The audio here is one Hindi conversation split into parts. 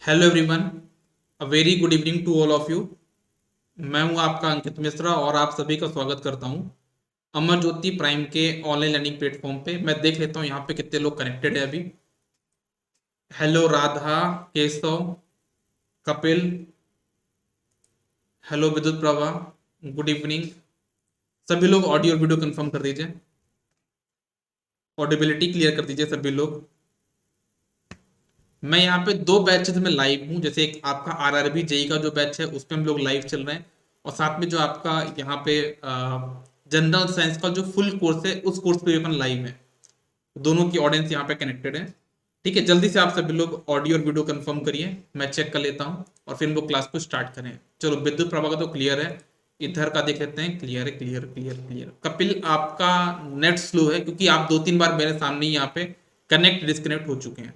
Hello everyone, a very good evening to all of you. मैं हूं आपका अंकित मिश्रा और आप सभी का स्वागत करता हूं अमर ज्योति प्राइम के ऑनलाइन लर्निंग प्लेटफॉर्म पे। मैं देख लेता हूं यहाँ पे कितने लोग कनेक्टेड है अभी। हेलो राधा, केशव, कपिल, हेलो विद्युत प्रभा, गुड इवनिंग। सभी लोग ऑडियो और वीडियो कंफर्म कर दीजिए, ऑडिबिलिटी क्लियर कर दीजिए सभी लोग। मैं यहाँ पे दो बैचेस में लाइव हूँ, जैसे एक आपका आरआरबी जेई का जो बैच है उस पे हम लोग लाइव चल रहे हैं, और साथ में जो आपका यहाँ पे जनरल साइंस का जो फुल कोर्स है उस कोर्स पे भी अपन लाइव है। दोनों की ऑडियंस यहाँ पे कनेक्टेड है। ठीक है, जल्दी से आप सभी लोग ऑडियो और वीडियो कंफर्म करिए, मैं चेक कर लेता हूँ और फिर हम लोग क्लास को स्टार्ट करें। चलो, विद्युत प्रभा का तो क्लियर है, इधर का देख लेते हैं। क्लियर है, क्लियर क्लियर क्लियर। कपिल, आपका नेट स्लो है क्योंकि आप दो तीन बार मेरे सामने ही यहाँ पे कनेक्ट डिस्कनेक्ट हो चुके हैं।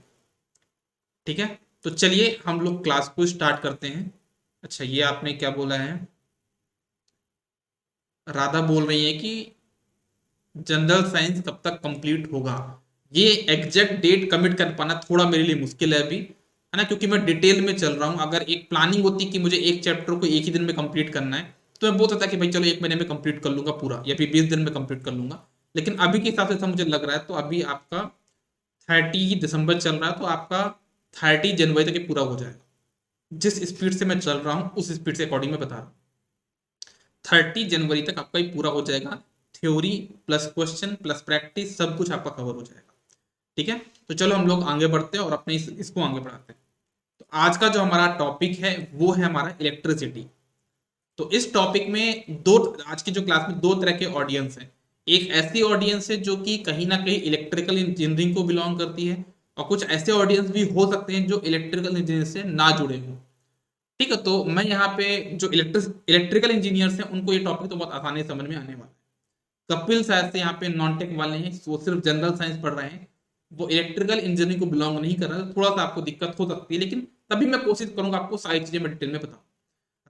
ठीक है, तो चलिए हम लोग क्लास को स्टार्ट करते हैं। अच्छा, ये आपने क्या बोला है? राधा बोल रही है कि जनरल साइंस कब तक कंप्लीट होगा। ये एग्जैक्ट डेट कमिट कर पाना थोड़ा मेरे लिए मुश्किल है अभी, है ना, क्योंकि मैं डिटेल में चल रहा हूँ। अगर एक प्लानिंग होती कि मुझे एक चैप्टर को एक ही दिन में कंप्लीट करना है तो मैं बोल सकता कि भाई चलो एक महीने में कंप्लीट कर लूंगा पूरा, या फिर 20 दिन में कंप्लीट कर लूंगा। लेकिन अभी के हिसाब से ऐसा मुझे लग रहा है, तो अभी आपका 30 दिसंबर चल रहा है, तो आपका 30 जनवरी तक ये पूरा हो जाएगा। जिस स्पीड से मैं चल रहा हूँ उस स्पीड से अकॉर्डिंग में बता रहा हूँ। 30 जनवरी तक आपका ये पूरा हो जाएगा। Theory plus question plus practice सब कुछ आपका कवर हो जाएगा। ठीक है, तो चलो हम लोग आगे बढ़ते हैं और अपने इसको आगे बढ़ाते हैं। तो आज का जो हमारा टॉपिक है वो है हमारा इलेक्ट्रिसिटी। तो इस टॉपिक में दो, आज की जो क्लास में दो तरह के ऑडियंस हैं। एक ऐसी ऑडियंस है जो कि कहीं ना कहीं इलेक्ट्रिकल इंजीनियरिंग को बिलोंग करती है, और कुछ ऐसे ऑडियंस भी हो सकते हैं जो इलेक्ट्रिकल इंजीनियरिंग से ना जुड़े हों। ठीक है, तो मैं यहाँ पे जो इलेक्ट्रिकल इंजीनियर्स हैं उनको ये टॉपिक तो बहुत आसानी से समझ में आने वाला है। कपिल शायद से यहाँ पे नॉन टेक वाले हैं, वो सिर्फ जनरल साइंस पढ़ रहे हैं, वो इलेक्ट्रिकल इंजीनियरिंग को बिलोंग नहीं कर रहा है, तो थोड़ा सा आपको दिक्कत हो सकती है, लेकिन तभी मैं कोशिश करूंगा आपको सारी चीजें मैं डिटेल में बताऊं।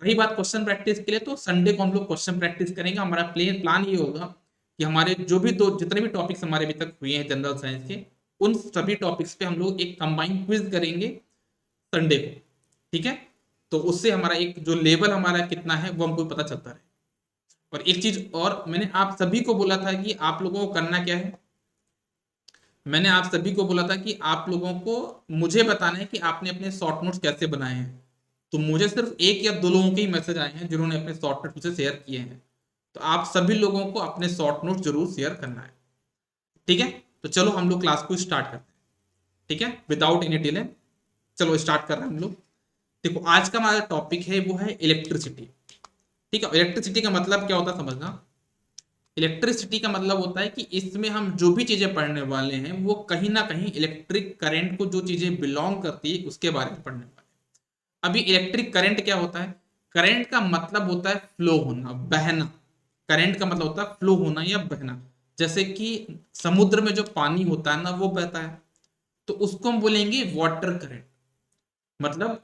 रही बात क्वेश्चन प्रैक्टिस के लिए, तो संडे को हम लोग क्वेश्चन प्रैक्टिस करेंगे। हमारा प्लान ये होगा कि हमारे जो भी दो जितने भी टॉपिक्स हमारे अभी तक हुए हैं जनरल साइंस के, उन सभी टॉपिक्स पे हम लोग एक कंबाइंड क्विज करेंगे संडे को। ठीक है, तो उससे हमारा एक जो लेवल हमारा कितना है वो हमको पता चलता रहे। और एक चीज और, मैंने आप सभी को बोला था कि आप लोगों को करना क्या है। मैंने आप सभी को बोला था कि आप लोगों को मुझे बताना है कि आपने अपने शॉर्ट नोट्स कैसे बनाए हैं। तो मुझे सिर्फ एक या दो लोगों के ही मैसेज आए हैं जिन्होंने अपने शॉर्ट नोट्स मुझसे शेयर किए हैं। तो आप सभी लोगों को अपने शॉर्ट नोट्स जरूर शेयर करना है। ठीक है, तो चलो हम लोग क्लास को स्टार्ट करते हैं। ठीक है, विदाउट एनी डिले चलो स्टार्ट कर रहे हैं हम लोग। देखो, आज का हमारा टॉपिक है वो है इलेक्ट्रिसिटी। ठीक है, इलेक्ट्रिसिटी का मतलब क्या होता है समझना। इलेक्ट्रिसिटी का मतलब होता है कि इसमें हम जो भी चीजें पढ़ने वाले हैं वो कहीं ना कहीं इलेक्ट्रिक करंट को जो चीजें बिलोंग करती है उसके बारे में पढ़ने वाले हैं। अभी इलेक्ट्रिक करंट क्या होता है? करंट का मतलब होता है फ्लो होना, बहना। करंट का मतलब होता है फ्लो होना या बहना। जैसे कि समुद्र में जो पानी होता है ना वो बहता है, तो उसको हम बोलेंगे वाटर करंट। मतलब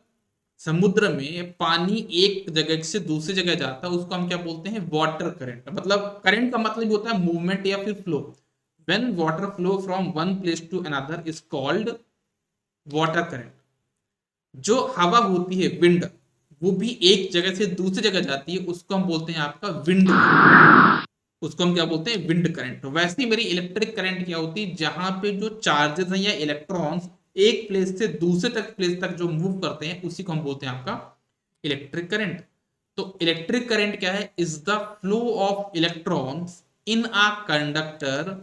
समुद्र में पानी एक जगह से दूसरी जगह जाता है, उसको हम क्या बोलते हैं? Water current. मतलब करंट का मतलब होता है मूवमेंट या फिर flow. When water flow from one place to another is called water current. जो हवा होती है विंड, वो भी एक जगह से दूसरी जगह जाती है, उसको हम बोलते हैं आपका विंड करंट। उसको हम क्या बोलते हैं? Wind current. वैसे ही मेरी इलेक्ट्रिक करंट क्या होती है? जहां पे जो चार्जेस हैं या इलेक्ट्रॉन्स एक प्लेस से दूसरे तक प्लेस तक जो मूव करते हैं उसी को हम बोलते हैं आपका इलेक्ट्रिक करंट। तो इलेक्ट्रिक करंट क्या है? Is the flow of electrons in a conductor,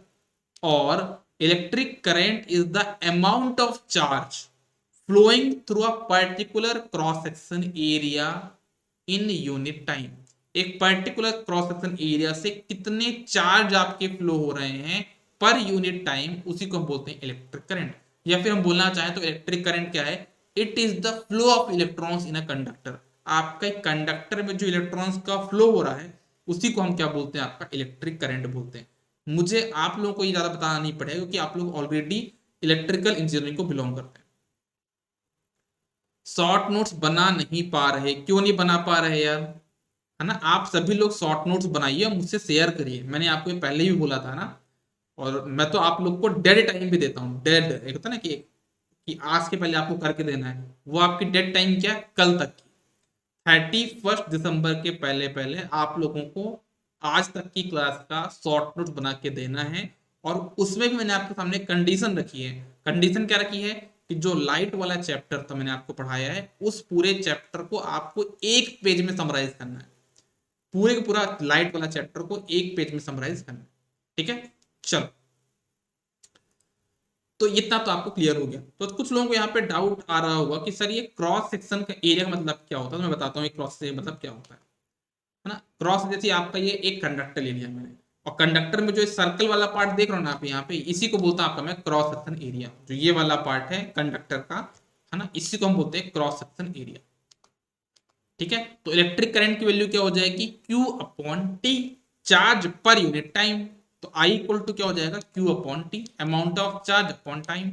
और electric current is the amount of charge flowing through a particular cross section area in unit time। एक पर्टिकुलर क्रॉस सेक्शन एरिया से कितने चार्ज आपके फ्लो हो रहे हैं पर यूनिट टाइम, उसी को हम बोलते हैं इलेक्ट्रिक करंट। या फिर हम बोलना चाहें तो इलेक्ट्रिक करंट क्या है? It is the flow of electrons in a conductor. आपका कंडक्टर में जो इलेक्ट्रॉन्स का फ्लो हो रहा है उसी को हम क्या बोलते हैं? आपका इलेक्ट्रिक करंट बोलते हैं। मुझे आप लोगों को ये ज्यादा बताना नहीं पड़ेगा क्योंकि आप लोग ऑलरेडी इलेक्ट्रिकल इंजीनियरिंग को बिलोंग करते हैं। शॉर्ट नोट्स बना नहीं पा रहे, क्यों नहीं बना पा रहे यार? है ना, आप सभी लोग शॉर्ट नोट्स बनाइए और मुझसे शेयर करिए। मैंने आपको ये पहले भी बोला था ना। और मैं तो आप लोग को डेड टाइम भी देता हूँ। डेड एक होता है ना कि कि आज के पहले आपको करके देना है, वो आपकी डेड टाइम क्या है, कल तक की 31 दिसंबर के पहले पहले आप लोगों को आज तक की क्लास का शॉर्ट नोट बना के देना है। और उसमें भी मैंने आपके सामने कंडीशन रखी है। कंडीशन क्या रखी है कि जो लाइट वाला चैप्टर था मैंने आपको पढ़ाया है, उस पूरे चैप्टर को आपको एक पेज में समराइज करना है। पूरे का पूरा लाइट वाला चैप्टर को एक पेज में समराइज करना है। ठीक है, चलो, तो इतना तो आपको क्लियर हो गया। तो कुछ लोगों को यहाँ पे डाउट आ रहा होगा कि सर ये क्रॉस सेक्शन का एरिया का मतलब क्या होता है। तो मैं बताता हूँ क्रॉस से मतलब क्या होता है ना। क्रॉस जैसे आपका ये एक कंडक्टर ले लिया मैंने, और कंडक्टर में जो सर्कल वाला पार्ट देख रहा हूँ ना आप यहाँ पे, इसी को बोलता हूँ आपका मैं क्रॉस सेक्शन एरिया। जो ये वाला पार्ट है कंडक्टर का, है ना, इसी को हम बोलते हैं क्रॉस सेक्शन एरिया। ठीक है, तो इलेक्ट्रिक करंट की वैल्यू क्या हो जाएगी, Q upon T, charge per unit time. तो I इक्वल टू क्या हो जाएगा, Q upon T, amount of charge upon time.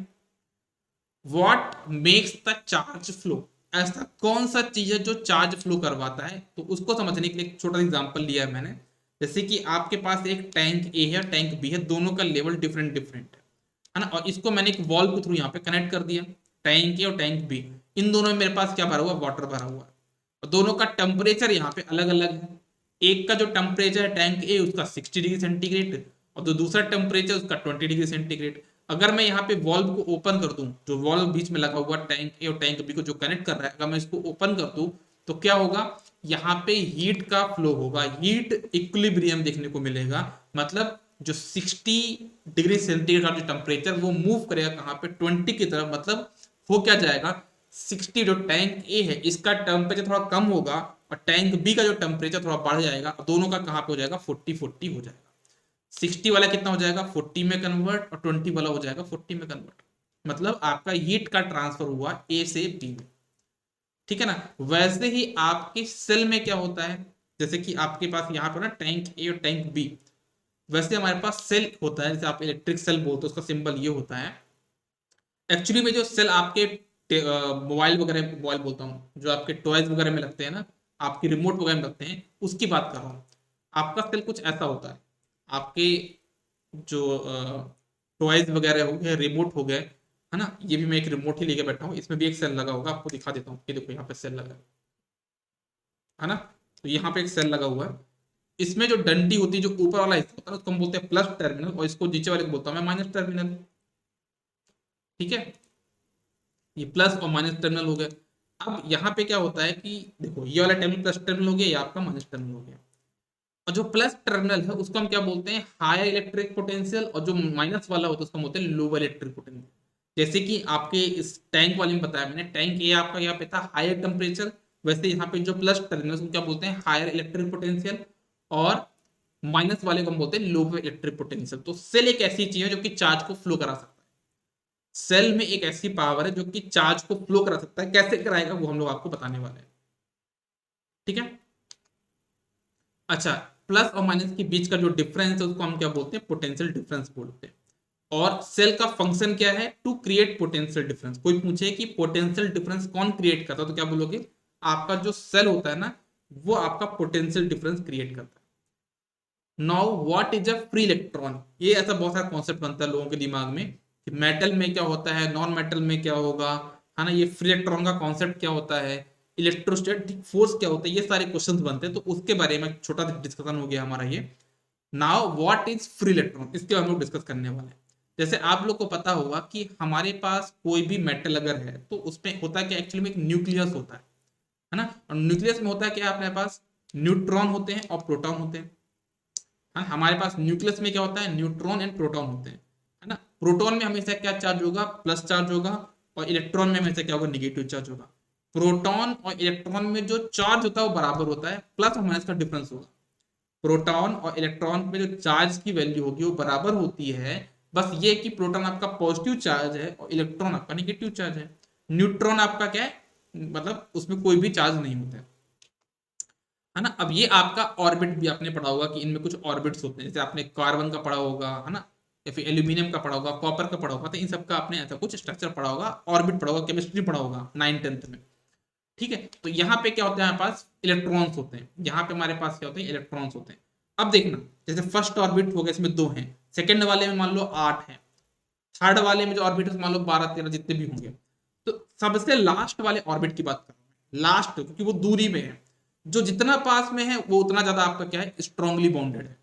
What makes the charge flow, ऐसा कौन सा चीज है जो चार्ज फ्लो करवाता है। तो उसको समझने के लिए एक छोटा एग्जांपल लिया है मैंने। जैसे कि आपके पास एक टैंक ए है, टैंक बी है, दोनों का लेवल डिफरेंट डिफरेंट है ना, और इसको मैंने एक वॉल्व के थ्रू यहाँ पे कनेक्ट कर दिया। टैंक ए और टैंक बी, इन दोनों में मेरे पास क्या भरा हुआ, वाटर भरा हुआ है, और दोनों का टेम्परेचर यहाँ पे अलग अलग है। एक का जो टेम्परेचर है टैंक ए, उसका 60 डिग्री सेंटीग्रेड, और जो दूसरा टेम्परेचर उसका 20 डिग्री सेंटीग्रेड। अगर मैं यहाँ पे वॉल्व को ओपन कर दूं, जो वॉल्व बीच में लगा हुआ टैंक ए और टैंक बी को जो कनेक्ट कर रहा है, अगर मैं इसको ओपन कर दूं तो क्या होगा, यहाँ पे हीट का फ्लो होगा, हीट इक्विलिब्रियम देखने को मिलेगा। मतलब जो 60 डिग्री सेंटीग्रेड का जो टेम्परेचर वो मूव करेगा कहाँ पे, 20 की तरफ। मतलब वो क्या जाएगा, 60 जो टैंक ए है इसका टेम्परेचर थोड़ा कम होगा, और टैंक बी का जो टेम्परेचर थोड़ा बढ़ जाएगा, दोनों का कहाँ पे हो जाएगा, 40-40 हो जाएगा। 60 वाला कितना हो जाएगा, 40 में कन्वर्ट, और 20 वाला हो जाएगा 40 में कन्वर्ट। मतलब आपका हीट का ट्रांसफर हुआ ए से बी में। ठीक है ना। वैसे ही आपके सेल में क्या होता है, जैसे कि आपके पास यहाँ पर ना टैंक ए और टैंक बी, वैसे हमारे पास सेल होता है, जैसे आप इलेक्ट्रिक सेल बोलते हो, उसका सिंबल ये होता है। एक्चुअली में जो सेल आपके मोबाइल वगैरह, मोबाइल बोलता हूँ, जो आपके टॉयज वगैरह में लगते हैं ना, आपकी रिमोट वगैरह में लगते हैं, उसकी बात कर रहा हूँ। आपका सेल कुछ ऐसा होता है। आपके जो टॉयज वगैरह हो गए, रिमोट हो गए, है ना, ये भी मैं एक रिमोट ही लेके बैठा हूँ, इसमें भी एक सेल लगा होगा, आपको दिखा देता हूँ। ये देखो यहाँ पे सेल लगा है ना। तो यहाँ पे एक सेल लगा हुआ है। इसमें जो डंडी होती है, जो ऊपर वाला हिस्सा होता है, उसको हम बोलते हैं प्लस टर्मिनल, और इसको नीचे वाले को बोलता हूँ मैं माइनस टर्मिनल। ठीक है, ये प्लस और माइनस टर्मिनल हो गए। अब यहाँ पे क्या होता है कि देखो, ये वाला टर्मिनल प्लस टर्मिनल हो गया, ये आपका माइनस टर्मिनल हो गया। और जो प्लस टर्मिनल है उसको हम क्या बोलते हैं, हायर इलेक्ट्रिक पोटेंशियल, और जो माइनस वाला होता है उसको हम बोलते हैं लोअर इलेक्ट्रिक पोटेंशियल। जैसे कि आपके इस टैंक वाले में बताया मैंने, टैंक ए आपका यहाँ पे था हायर टेम्परेचर, वैसे यहाँ पे जो प्लस टर्मिनल उसको क्या बोलते हैं, हायर इलेक्ट्रिक पोटेंशियल, और माइनस वाले को हम बोलते हैं लोअर इलेक्ट्रिक पोटेंशियल। तो सेल एक ऐसी चीज है जो कि चार्ज को फ्लो करा सकता है। सेल में एक ऐसी पावर है जो कि चार्ज को फ्लो करा सकता है। कैसे कराएगा वो हम लोग आपको बताने वाले हैं। ठीक है, अच्छा, प्लस और माइनस के बीच का जो डिफरेंस है उसको हम क्या बोलते हैं, पोटेंशियल डिफरेंस बोलते हैं। और सेल का फंक्शन क्या है, टू क्रिएट पोटेंशियल डिफरेंस। कोई पूछे कि पोटेंशियल डिफरेंस कौन क्रिएट करता है, तो क्या बोलोगे, आपका जो सेल होता है ना, वो आपका पोटेंशियल डिफरेंस क्रिएट करता है। Now what is a free electron, ये ऐसा बहुत सारा कॉन्सेप्ट बनता है लोगों के दिमाग में कि मेटल में क्या होता है, नॉन मेटल में क्या होगा, है ना, ये फ्री इलेक्ट्रॉन का कॉन्सेप्ट क्या होता है, इलेक्ट्रोस्टैटिक फोर्स क्या होता है, ये सारे क्वेश्चंस बनते हैं। तो उसके बारे में छोटा डिस्कशन हो गया हमारा ये। Now what is free electron, इसके हम लोग डिस्कस करने वाले हैं। जैसे आप लोग को पता होगा कि हमारे पास कोई भी मेटल अगर है तो उसमें होता है क्या, एक्चुअली में एक न्यूक्लियस होता है ना। और न्यूक्लियस में होता है क्या, अपने पास न्यूट्रॉन होते हैं और प्रोटॉन होते हैं। हाँ, हमारे पास न्यूक्लियस में क्या होता है, न्यूट्रॉन एंड प्रोटॉन होते हैं, है ना। प्रोटॉन में हमेशा क्या चार्ज होगा, प्लस चार्ज होगा, और इलेक्ट्रॉन में हमेशा क्या होगा, निगेटिव चार्ज होगा। प्रोटॉन और इलेक्ट्रॉन में जो चार्ज होता है वो बराबर होता है, प्लस और माइनस का डिफरेंस होगा। प्रोटॉन और इलेक्ट्रॉन में जो चार्ज की वैल्यू होगी वो बराबर होती है। बस ये कि प्रोटॉन आपका पॉजिटिव चार्ज है और इलेक्ट्रॉन आपका निगेटिव चार्ज है। न्यूट्रॉन आपका क्या है, मतलब उसमें कोई भी चार्ज नहीं होता है ना। अब ये आपका ऑर्बिट भी आपने पढ़ा होगा कि इनमें कुछ ऑर्बिट्स होते हैं, जैसे आपने कार्बन का पढ़ा होगा, है ना, या फिर एल्यूमिनियम का पढ़ा होगा, कॉपर का पढ़ा होगा, तो इन सब का आपने ऐसा कुछ स्ट्रक्चर पढ़ा होगा, ऑर्बिट पढ़ा होगा, केमिस्ट्री पढ़ा होगा 9th-10th में। ठीक है, तो यहाँ पे क्या होता है, हमारे पास इलेक्ट्रॉन्स होते हैं, यहाँ पे हमारे पास क्या होते हैं, इलेक्ट्रॉन्स होते हैं। अब देखना, जैसे फर्स्ट ऑर्बिट हो गया, इसमें 2 हैं, सेकंड वाले में मान लो 8 हैं, थर्ड वाले में जो ऑर्बिट मान लो 12-13 जितने भी होंगे। तो सबसे लास्ट वाले ऑर्बिट की बात कर रहा हूं, लास्ट, क्योंकि वो दूरी में है। जो जितना पास में है वो उतना ज्यादा आपका क्या है, स्ट्रांगली बॉन्डेड है।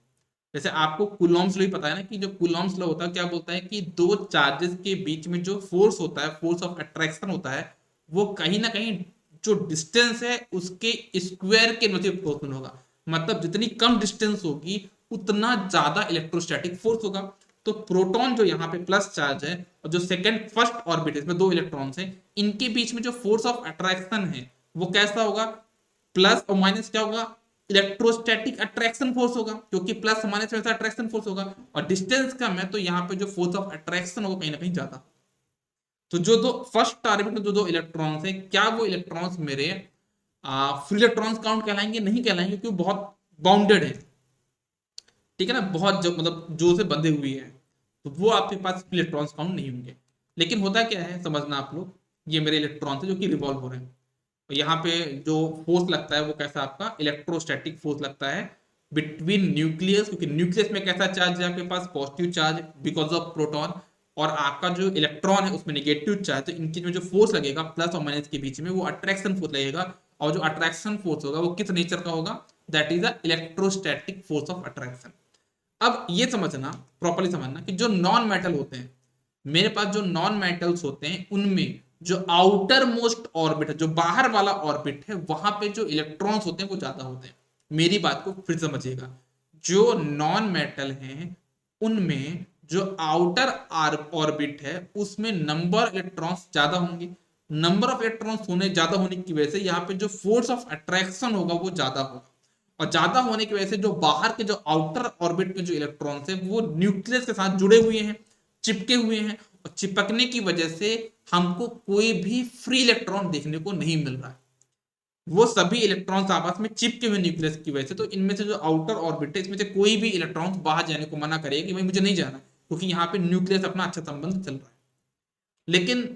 जैसे आपको कूलॉम्स लॉ ही पता है ना, कि जो कूलॉम्स लॉ होता है क्या बोलता है कि दो चार्जेस के बीच में जो फोर्स होता है, फोर्स ऑफ अट्रैक्शन होता है, वो कहीं ना कहीं जो डिस्टेंस है उसके स्क्वायर के नीचे प्रोपोर्शनल होगा। मतलब जितनी कम डिस्टेंस होगी उतना ज्यादा इलेक्ट्रोस्टैटिक फोर्स होगा। तो प्रोटॉन जो यहाँ पे प्लस चार्ज है और जो सेकंड फर्स्ट ऑर्बिट है, इसमें दो इलेक्ट्रॉन्स हैं, इनके बीच में जो फोर्स ऑफ अट्रैक्शन है वो कैसा होगा, प्लस और माइनस क्या होगा, इलेक्ट्रोस्टैटिक अट्रैक्शन फोर्स होगा, क्योंकि प्लस माइनस में अट्रैक्शन फोर्स होगा, और डिस्टेंस कम है तो यहाँ पे जो फोर्स ऑफ अट्रैक्शन होगा कहीं ना कहीं ज्यादा। तो जो दो फर्स्ट ऑर्बिट में जो दो इलेक्ट्रॉन्स हैं, क्या वो इलेक्ट्रॉन्स मेरे फ्री इलेक्ट्रॉन्स काउंट कहलाएंगे? नहीं कहलाएंगे, क्योंकि बहुत बाउंडेड है, ठीक है ना, बहुत जो मतलब जो से बंधे हुए हैं, तो वो आपके पास इलेक्ट्रॉन्स काउंट नहीं होंगे। लेकिन होता क्या है समझना आप लोग, ये मेरे इलेक्ट्रॉन्स है जो कि रिवॉल्व हो रहे हैं, तो यहाँ पे जो फोर्स लगता है वो कैसा आपका इलेक्ट्रोस्टैटिक फोर्स लगता है बिटवीन न्यूक्लियस, क्योंकि न्यूक्लियस में कैसा चार्ज है आपके पास, positive charge because of proton, और आपका जो इलेक्ट्रॉन है उसमें नेगेटिव चार्ज, तो इनके में जो फोर्स लगेगा प्लस और माइनस के बीच में वो अट्रैक्शन फोर्स लगेगा। और जो अट्रैक्शन फोर्स होगा वो किस नेचर का होगा, that is the electrostatic force of attraction. अब ये समझना, प्रॉपर्ली समझना कि जो नॉन मेटल होते हैं, मेरे पास जो नॉन मेटल्स होते हैं उनमें जो आउटर मोस्ट ऑर्बिट है, जो बाहर वाला ऑर्बिट है, वहां पे जो इलेक्ट्रॉन्स होते हैं वो ज्यादा होते हैं। मेरी बात को फिर समझिएगा, जो नॉन मेटल हैं उनमें जो आउटर ऑर्बिट है उसमें नंबर इलेक्ट्रॉन्स ज्यादा होंगे। नंबर ऑफ इलेक्ट्रॉन्स होने ज्यादा होने की वजह से यहाँ पे जो फोर्स ऑफ अट्रैक्शन होगा वो ज्यादा होगा, और ज्यादा होने की वजह से जो बाहर के जो आउटर ऑर्बिट में जो इलेक्ट्रॉन्स है वो न्यूक्लियस के साथ जुड़े हुए हैं, चिपके हुए हैं, और चिपकने की वजह से हमको कोई भी फ्री इलेक्ट्रॉन देखने को नहीं मिल रहा है। वो सभी इलेक्ट्रॉन्स आपस में चिपके हुए न्यूक्लियस की वजह से, तो इनमें से जो आउटर ऑर्बिट है इसमें से कोई भी इलेक्ट्रॉन बाहर जाने को मना करेगा कि भाई मुझे नहीं जाना, क्योंकि यहाँ पे न्यूक्लियस अपना अच्छा संबंध चल रहा है। लेकिन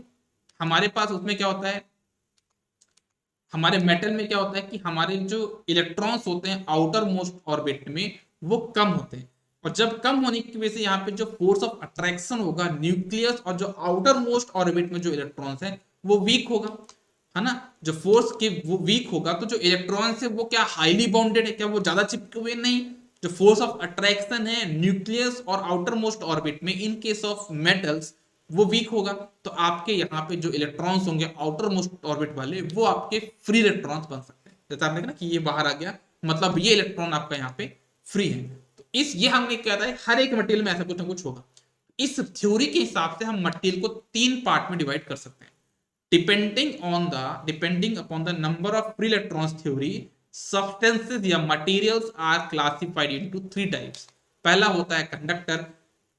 हमारे पास उसमें क्या होता है, हमारे मेटल में क्या होता है कि हमारे जो इलेक्ट्रॉन्स होते हैं आउटर मोस्ट ऑर्बिट में वो कम होते हैं, और जब कम होने की वजह से यहाँ पे जो फोर्स ऑफ अट्रैक्शन होगा न्यूक्लियस और जो आउटर मोस्ट ऑर्बिट में जो इलेक्ट्रॉन्स है वो वीक होगा, है ना। जो फोर्स के वो वीक होगा तो जो इलेक्ट्रॉन्स है वो क्या हाईली बाउंडेड है क्या, वो ज्यादा चिपके हुए नहीं। जो फोर्स ऑफ अट्रैक्शन है न्यूक्लियस और आउटर मोस्ट ऑर्बिट में इन केस ऑफ मेटल्स वो वीक होगा, तो आपके यहाँ पे जो इलेक्ट्रॉन्स होंगे आउटर मोस्ट ऑर्बिट वाले वो आपके फ्री इलेक्ट्रॉन्स बन सकते हैं। जैसा आपने देखा ना कि ये बाहर आ गया, मतलब ये इलेक्ट्रॉन आपका यहाँ पे फ्री है। तो इस ये हमने क्या था, हर एक मटेरियल में ऐसा कुछ ना कुछ होगा। इस थ्योरी के हिसाब से हम मटेरियल को तीन पार्ट में डिवाइड कर सकते हैं, depending upon the number of free electrons theory, substances या materials are classified into three types. पहला होता है कंडक्टर,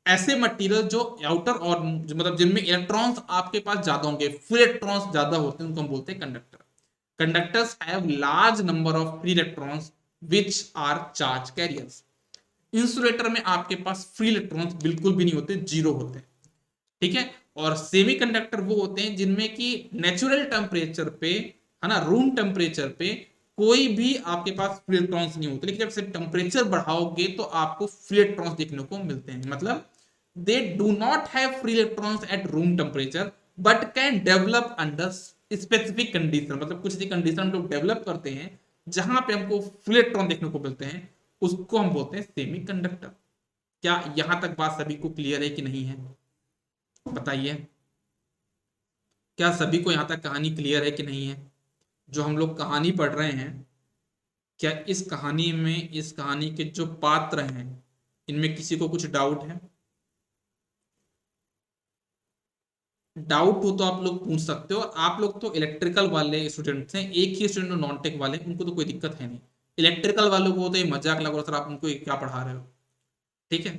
ऐसे मटेरियल जो आउटर और मतलब जिनमें इलेक्ट्रॉन्स आपके पास ज्यादा होंगे, फ्री इलेक्ट्रॉन्स ज्यादा होते हैं, उनको हम बोलते हैं conductor. Conductors have large number of free electrons which are charge carriers. Insulator में आपके पास फ्री इलेक्ट्रॉन्स बिल्कुल भी नहीं होते, जीरो होते हैं, ठीक है। और सेमीकंडक्टर वो होते हैं जिनमें कि नेचुरल टेम्परेचर पे, है ना, रूम टेम्परेचर पे कोई भी आपके पास फ्री इलेक्ट्रॉन्स नहीं होते, लेकिन जब टेम्परेचर बढ़ाओगे तो आपको फ्री इलेक्ट्रॉन्स देखने को मिलते हैं। मतलब they do not have free electrons at room temperature but can develop under specific condition. मतलब कुछ ऐसी कंडीशन लोग डेवलप करते हैं जहां पे हमको फ्री इलेक्ट्रॉन देखने को मिलते हैं, उसको हम बोलते हैं सेमीकंडक्टर। क्या यहां तक बात सभी को क्लियर है कि नहीं है, बताइए। क्या सभी को यहां तक कहानी क्लियर है कि नहीं है? जो हम लोग कहानी पढ़ रहे हैं, क्या इस कहानी में, इस कहानी के जो पात्र हैं इनमें किसी को कुछ डाउट है? डाउट हो तो आप लोग पूछ सकते हो। आप लोग तो इलेक्ट्रिकल वाले स्टूडेंट्स हैं, एक ही स्टूडेंट नॉन टेक वाले, उनको तो कोई दिक्कत है नहीं। इलेक्ट्रिकल वालों को तो ये मजाक लग रहा, सर आप उनको क्या पढ़ा रहे हो, ठीक है।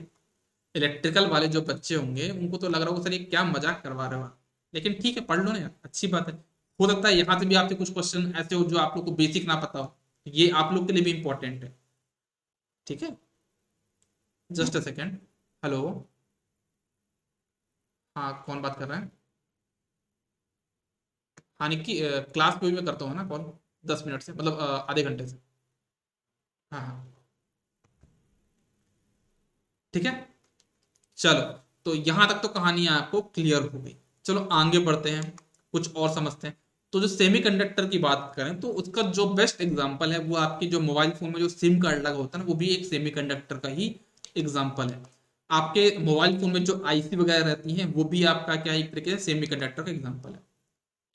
इलेक्ट्रिकल वाले जो बच्चे होंगे उनको तो लग रहा होगा सर ये क्या मजाक करवा रहे हो आप। लेकिन ठीक है, पढ़ लो ना यार, अच्छी बात है। हो सकता है यहाँ से भी आपसे कुछ क्वेश्चन ऐसे हो जो आप लोग को बेसिक ना पता हो, ये आप लोग के लिए भी इंपॉर्टेंट है, ठीक है। Just a second. हेलो, हाँ कौन बात कर रहा है? हाँ निक्की, क्लास पे भी मैं करता हूँ ना कॉल, 10 मिनट से, मतलब आधे घंटे से। हाँ हाँ, ठीक है। चलो, तो यहां तक तो कहानी आपको क्लियर हो गई। चलो आगे बढ़ते हैं। कुछ और समझते हैं। तो जो सेमीकंडक्टर की बात करें तो उसका जो बेस्ट एग्जांपल है वो आपकी जो मोबाइल फोन में जो सिम कार्ड लगा होता है ना, वो भी एक सेमीकंडक्टर का ही एग्जांपल है। आपके मोबाइल फोन में जो आईसी वगैरह रहती हैं वो भी आपका क्या है, एक तरीके से सेमीकंडक्टर का एग्जांपल है।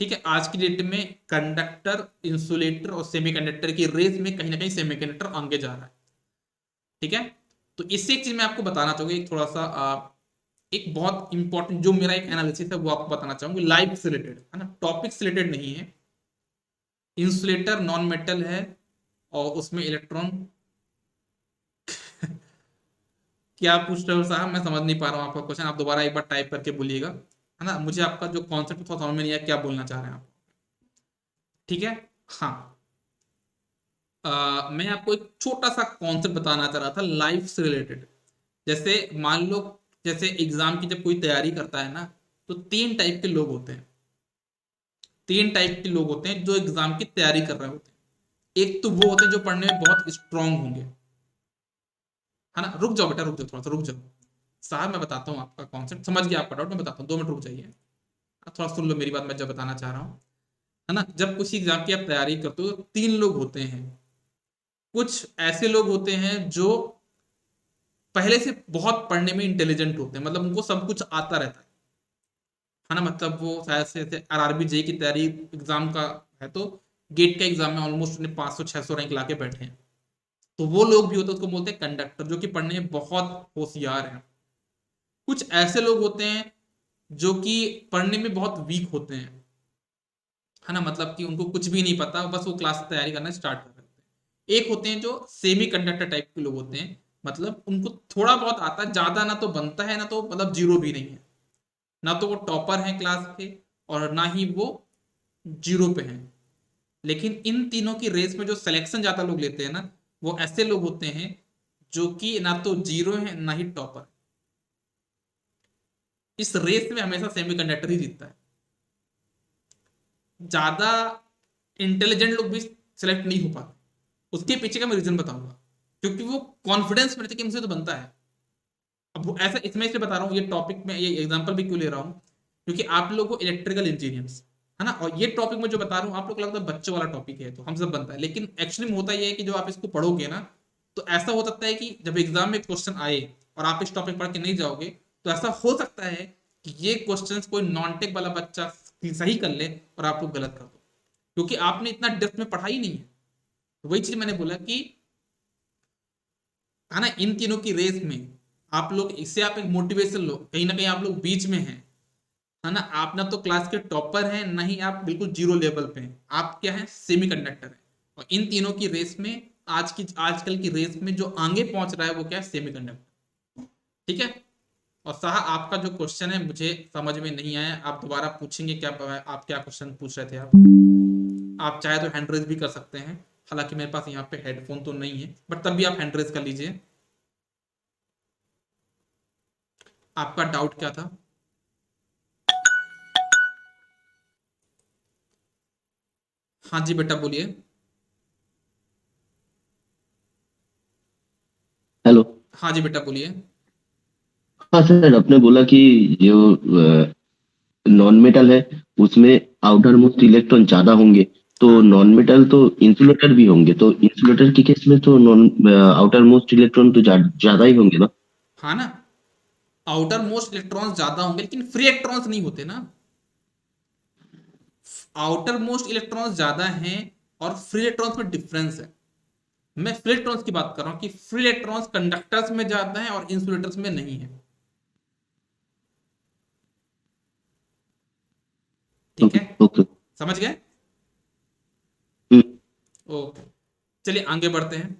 ठीक है, आज की डेट में कंडक्टर, इंसुलेटर और सेमीकंडक्टर की रेस में कहीं ना कहीं सेमीकंडक्टर आगे जा रहा है। ठीक है, तो इससे एक चीज मैं आपको बताना चाहूंगा, एक थोड़ा सा एक बहुत इंपॉर्टेंट जो मेरा एक एनालिसिस है वो आपको बताना चाहूंगा, लाइफ से रिलेटेड है ना, टॉपिक से रिलेटेड नहीं है। इंसुलेटर नॉन मेटल है और उसमें इलेक्ट्रॉन क्या पूछ रहे हो साहब, मैं समझ नहीं पा रहा हूँ आपका क्वेश्चन, आप दोबारा एक बार टाइप करके बोलिएगा, है ना, मुझे आपका जो कॉन्सेप्ट थोड़ा समझ में नहीं आया, क्या बोलना चाह रहे हैं आप। ठीक है, हाँ, मैं आपको एक छोटा सा कॉन्सेप्ट बताना चाह रहा था लाइफ से रिलेटेड। जैसे मान लो, जैसे एग्जाम की जब कोई तैयारी करता है ना, तो तीन टाइप के लोग होते हैं, तीन टाइप के लोग होते हैं जो एग्जाम की तैयारी कर रहे होते हैं। एक तो वो होते हैं जो पढ़ने में बहुत स्ट्रांग होंगे, है ना, रुक जाओ बेटा, रुक जाओ, थोड़ा सा रुक जाओ साहब, मैं बताता हूँ आपका कॉन्सेप्ट, समझ गया आपका डाउट, मैं बताता हूँ, 2 मिनट रुक जाइए, थोड़ा सुन लो मेरी बात, मैं जब बताना चाह रहा हूँ, है ना। जब किसी एग्जाम की आप तैयारी करते हो तो तीन लोग होते हैं। कुछ ऐसे लोग होते हैं जो पहले से बहुत पढ़ने में इंटेलिजेंट होते हैं, मतलब उनको सब कुछ आता रहता है ना, मतलब वो शायद से आरआरबी जे की तैयारी एग्जाम का है तो गेट का एग्जाम में ऑलमोस्ट उन्हें 500-600 रैंक लाके बैठे हैं। तो वो लोग भी होते हैं, उसको बोलते हैं कंडक्टर, जो कि पढ़ने में बहुत होशियार हैं। कुछ ऐसे लोग होते हैं जो कि पढ़ने में बहुत वीक होते हैं, है ना, मतलब कि उनको कुछ भी नहीं पता, बस वो क्लास की तैयारी करना स्टार्ट कर देते हैं। एक होते हैं जो सेमी कंडक्टर टाइप के लोग होते हैं, मतलब उनको थोड़ा बहुत आता है, ज्यादा ना तो बनता है, ना तो मतलब जीरो भी नहीं है, ना तो वो टॉपर हैं क्लास के और ना ही वो जीरो पे हैं। लेकिन इन तीनों की रेस में जो सिलेक्शन ज्यादा लोग लेते हैं ना, वो ऐसे लोग होते हैं जो कि ना तो जीरो है ना ही टॉपर। इस रेस में हमेशा सेमीकंडक्टर ही जीतता है। ज्यादा इंटेलिजेंट लोग भी सिलेक्ट नहीं हो पाते, उसके पीछे का मैं रीजन बताऊंगा, क्योंकि वो कॉन्फिडेंस में रहते कि मुझसे तो बनता है। अब वो ऐसा इसमें इसलिए बता रहा हूँ, ये टॉपिक में ये एग्जांपल भी क्यों ले रहा हूँ, क्योंकि आप लोगों को इलेक्ट्रिकल इंजीनियर्स, है ना, और ये टॉपिक में जो बता रहा हूँ आप लोग को लगता है बच्चों वाला टॉपिक है तो हम सब बनता है, लेकिन एक्चुअली में होता ये है कि जब आप इसको पढ़ोगे ना, तो ऐसा हो सकता है कि जब एग्जाम में क्वेश्चन आए और आप इस टॉपिक पढ़ के नहीं जाओगे, तो ऐसा हो सकता है कि ये क्वेश्चंस कोई नॉन टेक वाला बच्चा सही कर ले और आप लोग गलत कर दो, क्योंकि आपने इतना डेप्थ में पढ़ा ही नहीं है। तो वही चीज मैंने बोला कि, है ना, इन तीनों की रेस में आप लोग, इससे आप एक मोटिवेशन लो, कहीं ना कहीं आप लोग बीच में हैं, है ना, आप ना तो क्लास के टॉपर हैं ना ही आप बिल्कुल जीरो लेवल पे हैं, आप क्या हैं, सेमी कंडक्टर हैं। और इन तीनों की रेस में, आजकल की रेस में जो आगे पहुंच रहा है वो क्या है, सेमी कंडक्टर। ठीक है, और साहब आपका जो क्वेश्चन है मुझे समझ में नहीं आया, आप दोबारा पूछेंगे क्या, आप क्या क्वेश्चन पूछ रहे थे आप चाहे तो हैंड रेज भी कर सकते हैं, हालांकि मेरे पास यहाँ पे हेडफोन तो नहीं है, बट तब भी आप हैंड रेज कर लीजिए। आपका डाउट क्या था। हाँ जी बेटा बोलिए। हेलो। हाँ जी बेटा बोलिए। हाँ सर, आपने बोला कि जो नॉन मेटल है उसमें आउटर मोस्ट इलेक्ट्रॉन ज्यादा होंगे, तो हाँ नॉन मेटल तो इंसुलेटर भी होंगे, तो इंसुलेटर के केस में तो नॉन आउटर मोस्ट इलेक्ट्रॉन तो ज्यादा ही होंगे ना। हाँ ना, आउटर मोस्ट इलेक्ट्रॉन्स ज्यादा होंगे लेकिन फ्री इलेक्ट्रॉन्स नहीं होते ना। आउटर मोस्ट इलेक्ट्रॉन्स ज्यादा हैं और फ्री इलेक्ट्रॉन्स में डिफरेंस है। मैं फ्री इलेक्ट्रॉन्स की बात कर रहा हूं कि फ्री इलेक्ट्रॉन्स कंडक्टर्स में ज्यादा है और इंसुलेटर्स में नहीं है। ठीक ओके है, ओके। समझ गए। हम्म। ओके, चलिए आगे बढ़ते हैं।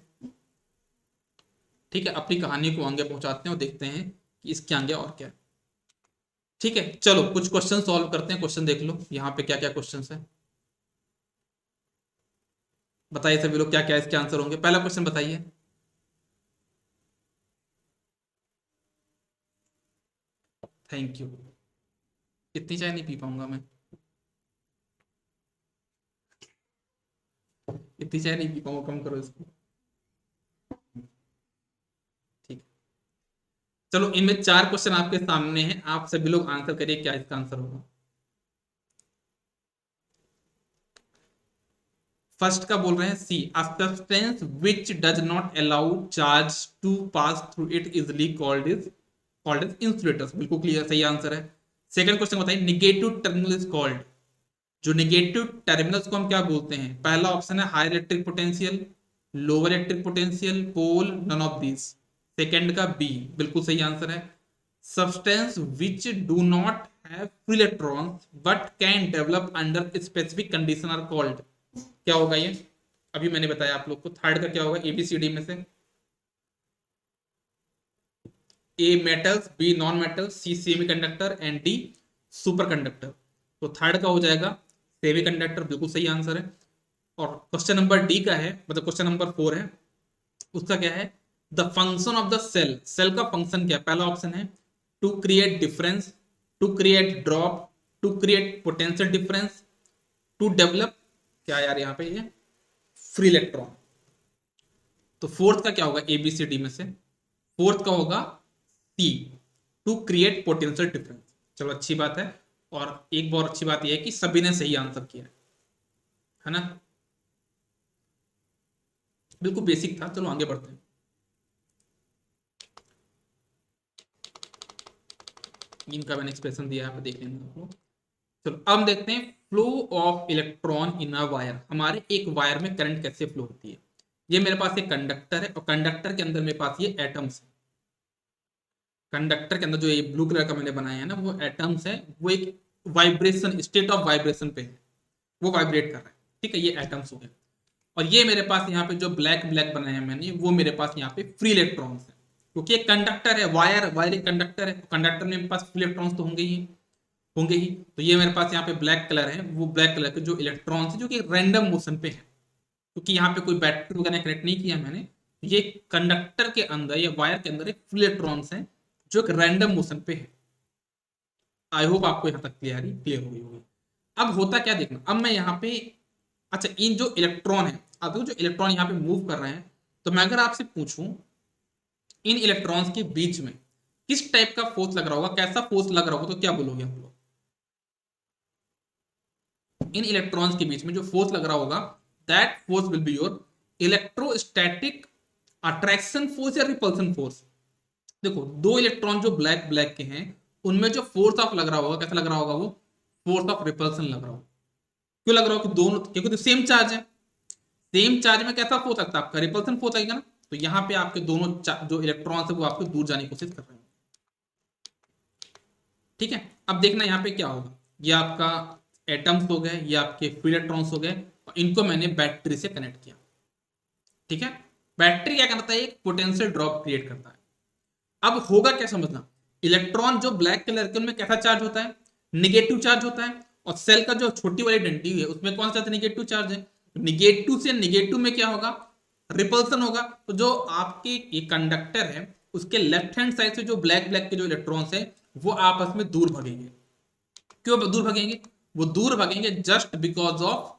ठीक है, अपनी कहानी को आगे पहुंचाते हैं और देखते हैं कि इसके आगे और क्या है। ठीक है, चलो कुछ क्वेश्चन सॉल्व करते हैं, क्वेश्चन देख लो यहाँ पे क्या क्या क्वेश्चन है। बताइए सभी लोग क्या क्या इसके आंसर होंगे, पहला क्वेश्चन बताइए। Thank you. इतनी चाय नहीं पी पाऊंगा मैं, इतनी चाय नहीं पी पाऊंगा, कम करो इसको। ठीक, चलो इनमें चार क्वेश्चन आपके सामने हैं, आप सभी लोग आंसर करिए क्या इसका आंसर होगा। फर्स्ट का बोल रहे हैं C, a substance which does not allow charge to pass through it easily called is insulators. बिल्कुल क्लियर, सही आंसर है। सेकंड क्वेश्चन बताइए, निगेटिव टर्मिनल इज कॉल्ड, जो निगेटिव टर्मिनल्स को हम क्या बोलते हैं? पहला ऑप्शन है high electric potential, lower electric potential, pole, none of these. Second का बी बिल्कुल सही आंसर है। Substance which do not have free electrons but can develop under specific condition are called. क्या होगा ये? अभी मैंने बताया आप लोग को। थर्ड का क्या होगा एबीसीडी में से? A metals, B non metals, C semiconductor and D superconductor. तो थर्ड का हो जाएगा सेमी कंडक्टर, बिल्कुल सही आंसर है। और क्वेश्चन नंबर डी का है, मतलब क्वेश्चन नंबर 4 है, उसका क्या है? The function of the cell, cell का फंक्शन क्या है? पहला ऑप्शन है to create difference, to create drop, to create potential difference, to develop क्या यार यहाँ पे ये फ्री इलेक्ट्रॉन। तो फोर्थ का क्या होगा एबीसीडी में से? फोर्थ का होगा सी, टू क्रिएट पोटेंशियल डिफरेंस। चलो अच्छी बात है। और एक बहुत अच्छी बात यह है कि सभी ने सही आंसर किया है ना? बिल्कुल बेसिक था। चलो आगे बढ़ते हैं। इनका मैंने एक्सप्रेशन दिया है, आप देख लेना आप लोग। चलो अब हम देखते हैं flow of electron in a wire. हमारे एक वायर में करंट कैसे फ्लो होती है? ये मेरे पास एक कंडक्टर है और कंडक्टर के अंदर मेरे पास ये एटम्स है। कंडक्टर के अंदर जो ये ब्लू कलर का मैंने बनाया है ना, वो एटम्स है। वो एक वाइब्रेशन, स्टेट ऑफ वाइब्रेशन पे है, वो वाइब्रेट कर रहा है। ठीक है, ये एटम्स हो गए। और ये मेरे पास यहाँ पे जो ब्लैक ब्लैक बनाया है मैंने, वो मेरे पास यहाँ पे फ्री इलेक्ट्रॉन्स है, क्योंकि एक कंडक्टर है, वायर वायर एक कंडक्टर है, कंडक्टर में मेरे पास फ्री इलेक्ट्रॉन्स तो होंगे ही, होंगे ही। तो ये मेरे पास यहाँ पे ब्लैक कलर है, वो ब्लैक कलर के जो इलेक्ट्रॉन्स है जो कि रैंडम मोशन पे है, क्योंकि यहाँ पे कोई बैटरी वगैरह कनेक्ट नहीं किया मैंने। ये कंडक्टर के अंदर या वायर के अंदर एक फ्री इलेक्ट्रॉन्स है जो एक रैंडम मोशन पे है। आई होप आपको यहाँ तक क्लियर हो गई होगी। अब होता क्या देखना, अब मैं यहाँ पे, अच्छा इन जो इलेक्ट्रॉन है, अब जो इलेक्ट्रॉन यहाँ पे मूव कर रहे हैं, तो मैं अगर आपसे पूछूं इन इलेक्ट्रॉन्स के बीच में किस टाइप का फोर्स लग रहा होगा, कैसा फोर्स लग रहा होगा, तो क्या बोलोगे आप लोग? इन इलेक्ट्रॉन्स के बीच में जो फोर्स लग रहा होगा, that force will be your electrostatic attraction force या रिपल्सन फोर्स। देखो दो इलेक्ट्रॉन जो ब्लैक ब्लैक के हैं, उनमें जो फोर्स ऑफ लग रहा होगा, कैसा लग रहा होगा? वो फोर्स ऑफ रिपल्सन लग रहा होगा। क्यों लग रहा हो? कि दोनों, क्योंकि तो सेम चार्ज है। सेम चार्ज में कैसा फोर्स लगता है आपका? रिपल्सन फोर्स आएगा ना। तो यहाँ पे आपके दोनों जो इलेक्ट्रॉन्स है वो आपके दूर जाने की कोशिश कर रहे हैं। ठीक है, अब देखना यहाँ पे क्या होगा। ये आपका एटम्स हो गए, ये आपके फ्री इलेक्ट्रॉन्स हो गए, और इनको मैंने बैटरी से कनेक्ट किया। ठीक है, बैटरी क्या करता है? एक पोटेंशियल ड्रॉप क्रिएट करता है। अब होगा क्या समझना, इलेक्ट्रॉन जो ब्लैक कलर के उनमें कैसा चार्ज होता है? निगेटिव चार्ज होता है। और सेल का जो छोटी वाली डंडी है उसमें कौन सा निगेटिव चार्ज है? निगेटिव से निगेटिव में क्या होगा? रिपल्सन होगा। तो जो आपके ये कंडक्टर है उसके लेफ्ट हैंड साइड से जो ब्लैक ब्लैक के जो इलेक्ट्रॉन्स है वो आपस में दूर भगेंगे। क्यों दूर भगेंगे? वो दूर भगेंगे just because of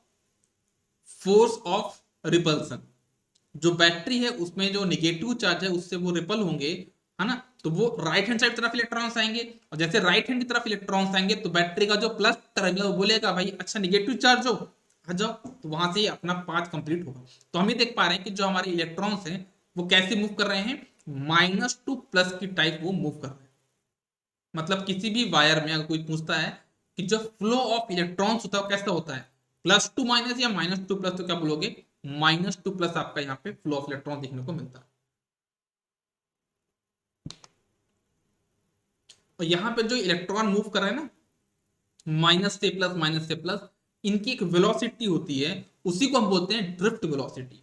force of repulsion. जो बैटरी है उसमें जो निगेटिव चार्ज है उससे वो रिपल होंगे, है ना? तो वो राइट हैंड साइड तरफ इलेक्ट्रॉन्स आएंगे, और जैसे राइट हैंड की तरफ इलेक्ट्रॉन्स आएंगे तो बैटरी का जो प्लस टर्मिनल वो बोलेगा भाई अच्छा निगेटिव चार्ज हो, आ जाओ। तो वहां से अपना पाथ कंप्लीट होगा। तो हम ही देख पा रहे हैं कि जो हमारे इलेक्ट्रॉन्स हैं वो कैसे मूव कर रहे हैं, माइनस टू प्लस की टाइप वो मूव कर रहे हैं। मतलब किसी भी वायर में अगर कोई पूछता है कि जो फ्लो ऑफ इलेक्ट्रॉन्स होता है कैसा होता है, प्लस टू माइनस या माइनस टू प्लस, तो क्या बोलोगे? माइनस टू प्लस आपका यहाँ पे फ्लो ऑफ इलेक्ट्रॉन देखने को मिलता है। और यहाँ पे जो इलेक्ट्रॉन मूव कर रहे हैं ना, माइनस से प्लस, इनकी एक वेलोसिटी होती है, उसी को हम बोलते हैं ड्रिफ्ट वेलोसिटी।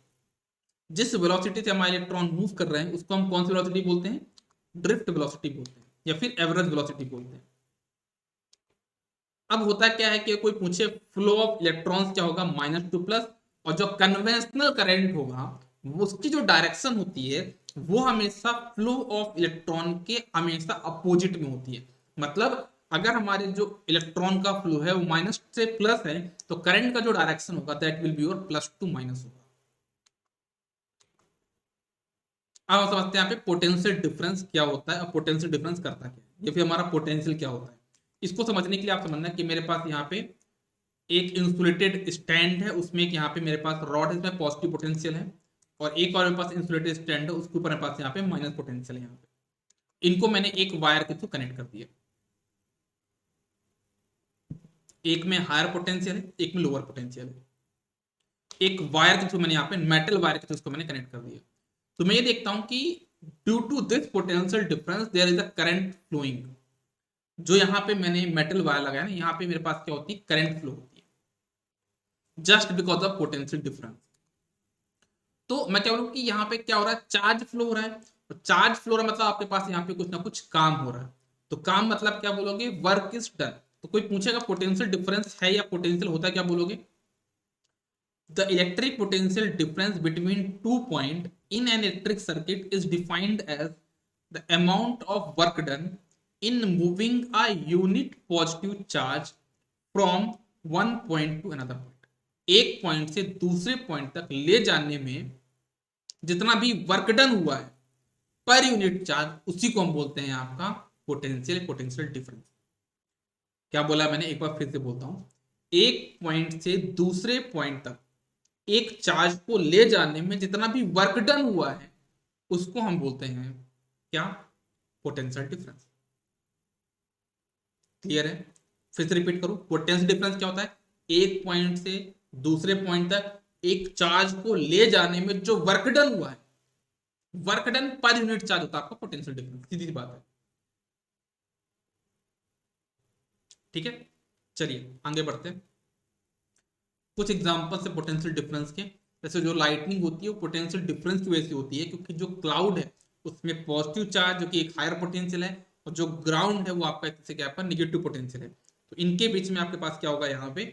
जिस वेलोसिटी से हमारे इलेक्ट्रॉन मूव कर रहे हैं उसको हम कौन सी वेलोसिटी बोलते हैं? ड्रिफ्ट वेलोसिटी बोलते हैं, या फिर एवरेज वेलोसिटी बोलते हैं। अब होता क्या है कि कोई पूछे फ्लो ऑफ इलेक्ट्रॉन्स क्या होगा? Minus two plus. और जो कन्वेंशनल करंट होगा उसकी जो डायरेक्शन होती है वो हमेशा फ्लो ऑफ इलेक्ट्रॉन के हमेशा अपोजिट में होती है। मतलब अगर हमारे जो इलेक्ट्रॉन का फ्लो है वो माइनस से प्लस है, तो करंट का जो डायरेक्शन होगा that will be your plus two minus होगा। अब हम समझते हैं यहाँ पे पोटेंशियल डिफरेंस क्या होता है और पोटेंशियल डिफरेंस करता क्या है, या फिर हमारा पोटेंशियल क्या होता है। इसको समझने के लिए आप समझना कि मेरे पास यहाँ पे एक इंसुलेटेड स्टैंड है, उसमें एक यहाँ पे मेरे पास रॉड है, इसमें पॉजिटिव पोटेंशियल है, और एक और मेरे पास इंसुलेटेड स्टैंड है, उसके ऊपर मेरे पास यहाँ पे माइनस पोटेंशियल है। यहाँ पे इनको मैंने एक वायर के थ्रू कनेक्ट कर दिया, एक में हायर पोटेंशियल है, एक में लोअर पोटेंशियल है। एक वायर के थ्रू मैंने यहाँ पे मेटल वायर के थ्रू उसको मैंने कनेक्ट कर दिया। तो मैं ये देखता हूं कि due to this potential difference there is a current flowing. जो यहाँ पे मैंने मेटल वायर लगाया ना, यहाँ पे मेरे पास क्या होती है, करंट फ्लो होती है, just because of potential difference. तो मैं क्या बोलूँ कि यहाँ पे क्या हो रहा है, चार्ज फ्लो हो रहा है। तो चार्ज फ्लो हो रहा है मतलब आपके पास यहाँ पे कुछ ना कुछ काम हो रहा है। तो काम मतलब क्या बोलोगे, वर्क इज डन। तो कोई पूछेगा पोटेंशियल डिफरेंस है या पोटेंशियल होता है, क्या बोलोगे, the electric potential difference between 2 points in an electric circuit is defined as the amount of work done in moving a unit positive charge from one point to another point। एक पॉइंट से दूसरे पॉइंट तक ले जाने में जितना भी वर्क डन हुआ है पर यूनिट चार्ज, उसी को हम बोलते हैं आपका पोटेंशियल डिफरेंस। क्या बोला मैंने, एक बार फिर से बोलता हूं, एक पॉइंट से दूसरे पॉइंट तक एक चार्ज को ले जाने में जितना भी वर्क डन हुआ है उसको हम बोलते हैं क्या, पोटेंशियल डिफरेंस। क्लियर है? फिर से रिपीट करूं, पोटेंशियल डिफरेंस क्या होता है, एक पॉइंट से दूसरे पॉइंट तक एक चार्ज को ले जाने में जो वर्क डन हुआ है, work done per unit charge होता है आपका पोटेंशियल डिफरेंस। सीधी सी बात है। ठीक है, चलिए आगे बढ़ते हैं। कुछ एग्जांपल से पोटेंशियल डिफरेंस के, जैसे जो लाइटनिंग होती है वो पोटेंशियल डिफरेंस की वजह से होती है, क्योंकि जो क्लाउड है उसमें पॉजिटिव चार्ज जो कि एक हायर पोटेंशियल है, और जो ग्राउंड है वो आपका जैसे क्या पर निगेटिव पोटेंशियल है। तो इनके बीच में आपके पास क्या होगा, यहाँ पे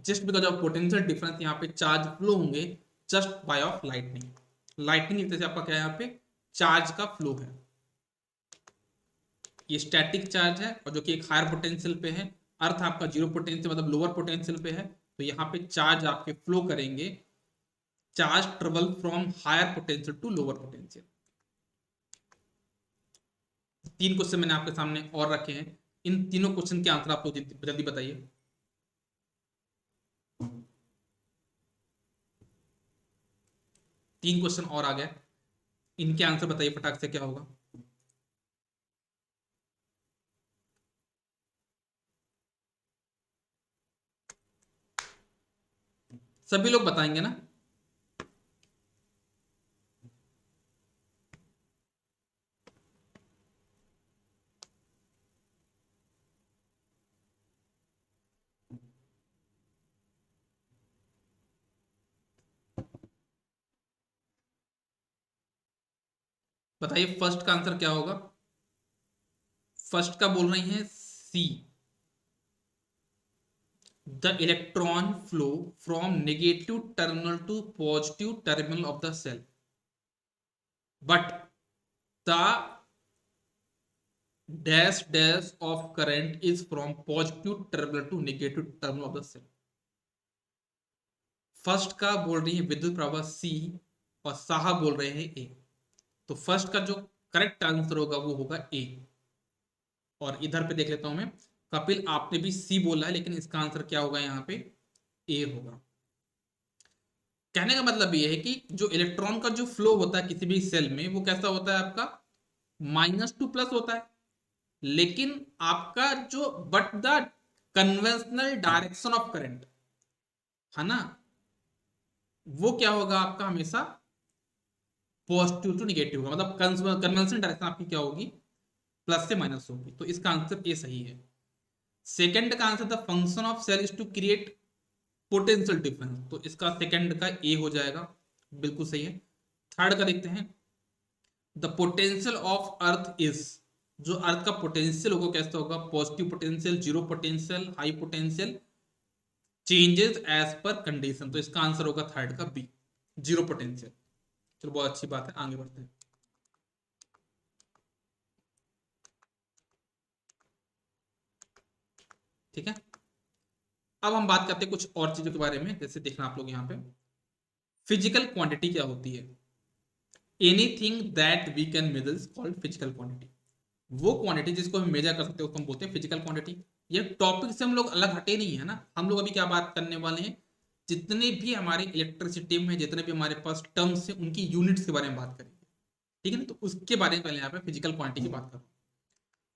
just because of potential difference यहाँ पे चार्ज फ्लो होंगे just by of lightning. Lightning एक तरह से आपका क्या है, यहाँ पे चार्ज का फ्लो है। ये स्टैटिक चार्ज है और जो कि एक हायर पोटेंशियल पे है, अर्थ आपका जीरो पोटेंशियल मतलब लोअर पोटेंशियल पे है। तो यहाँ पे चार्ज आपके फ्लो करेंगे, charge travel from higher potential to lower potential. तीन क्वेश्चन मैंने आपके सामने और रखे हैं, इन तीनों क्वेश्चन के आंसर आप लोग जल्दी बताइए। तीन क्वेश्चन और आ गए, इनके आंसर बताइए फटाक से, क्या होगा। सभी लोग बताएंगे ना? बताइए फर्स्ट का आंसर क्या होगा। फर्स्ट का बोल रही हैं सी, the electron flow from negative terminal to positive terminal of the cell, but the dash of current is from positive terminal to negative terminal of the cell। First का बोल रही है विद्युत प्रवाह सी और साहा बोल रहे हैं ए। तो फर्स्ट का जो करेक्ट आंसर होगा वो होगा ए। और इधर पे देख लेता हूं मैं, कपिल आपने भी सी बोला है, लेकिन इसका आंसर क्या होगा, यहाँ पे ए होगा। कहने का मतलब ये है कि जो इलेक्ट्रॉन का जो फ्लो होता है किसी भी सेल में, वो कैसा होता है आपका, माइनस टू प्लस होता है। लेकिन आपका जो but the conventional direction of current है ना, वो क्या होगा आपका हमेशा पॉजिटिव टू निगेटिव होगा। मतलब कन्वेंशनल डायरेक्शन आपकी क्या होगी, प्लस से माइनस होगी। तो इसका आंसर ए सही है। सेकंड का answer the function of cell is to create potential difference, तो इसका सेकंड का ए हो जाएगा, बिल्कुल सही है। थर्ड का देखते हैं, the potential of earth is, जो अर्थ का पोटेंशियल होगा कैसा होगा, positive potential, zero potential, high potential, changes as per condition. तो इसका आंसर होगा थर्ड का बी, जीरो पोटेंशियल। चलो बहुत अच्छी बात है, आगे बढ़ते हैं। ठीक है, अब हम बात करते हैं कुछ और चीजों के बारे में। जैसे देखना आप लोग यहाँ पे, फिजिकल क्वांटिटी क्या होती है। Anything that we can measure is called physical quantity. वो क्वांटिटी जिसको हम मेजर कर सकते हैं उसको हम बोलते हैं फिजिकल क्वांटिटी। ये टॉपिक से हम लोग अलग हटे नहीं है ना। हम लोग अभी क्या बात करने वाले हैं, जितने भी हमारे इलेक्ट्रिसिटी में जितने भी हमारे पास टर्म्स हैं उनकी यूनिट्स के बारे में बात करेंगे, ठीक है ना। तो उसके बारे में पहले यहाँ पे फिजिकल क्वांटिटी की बात करो।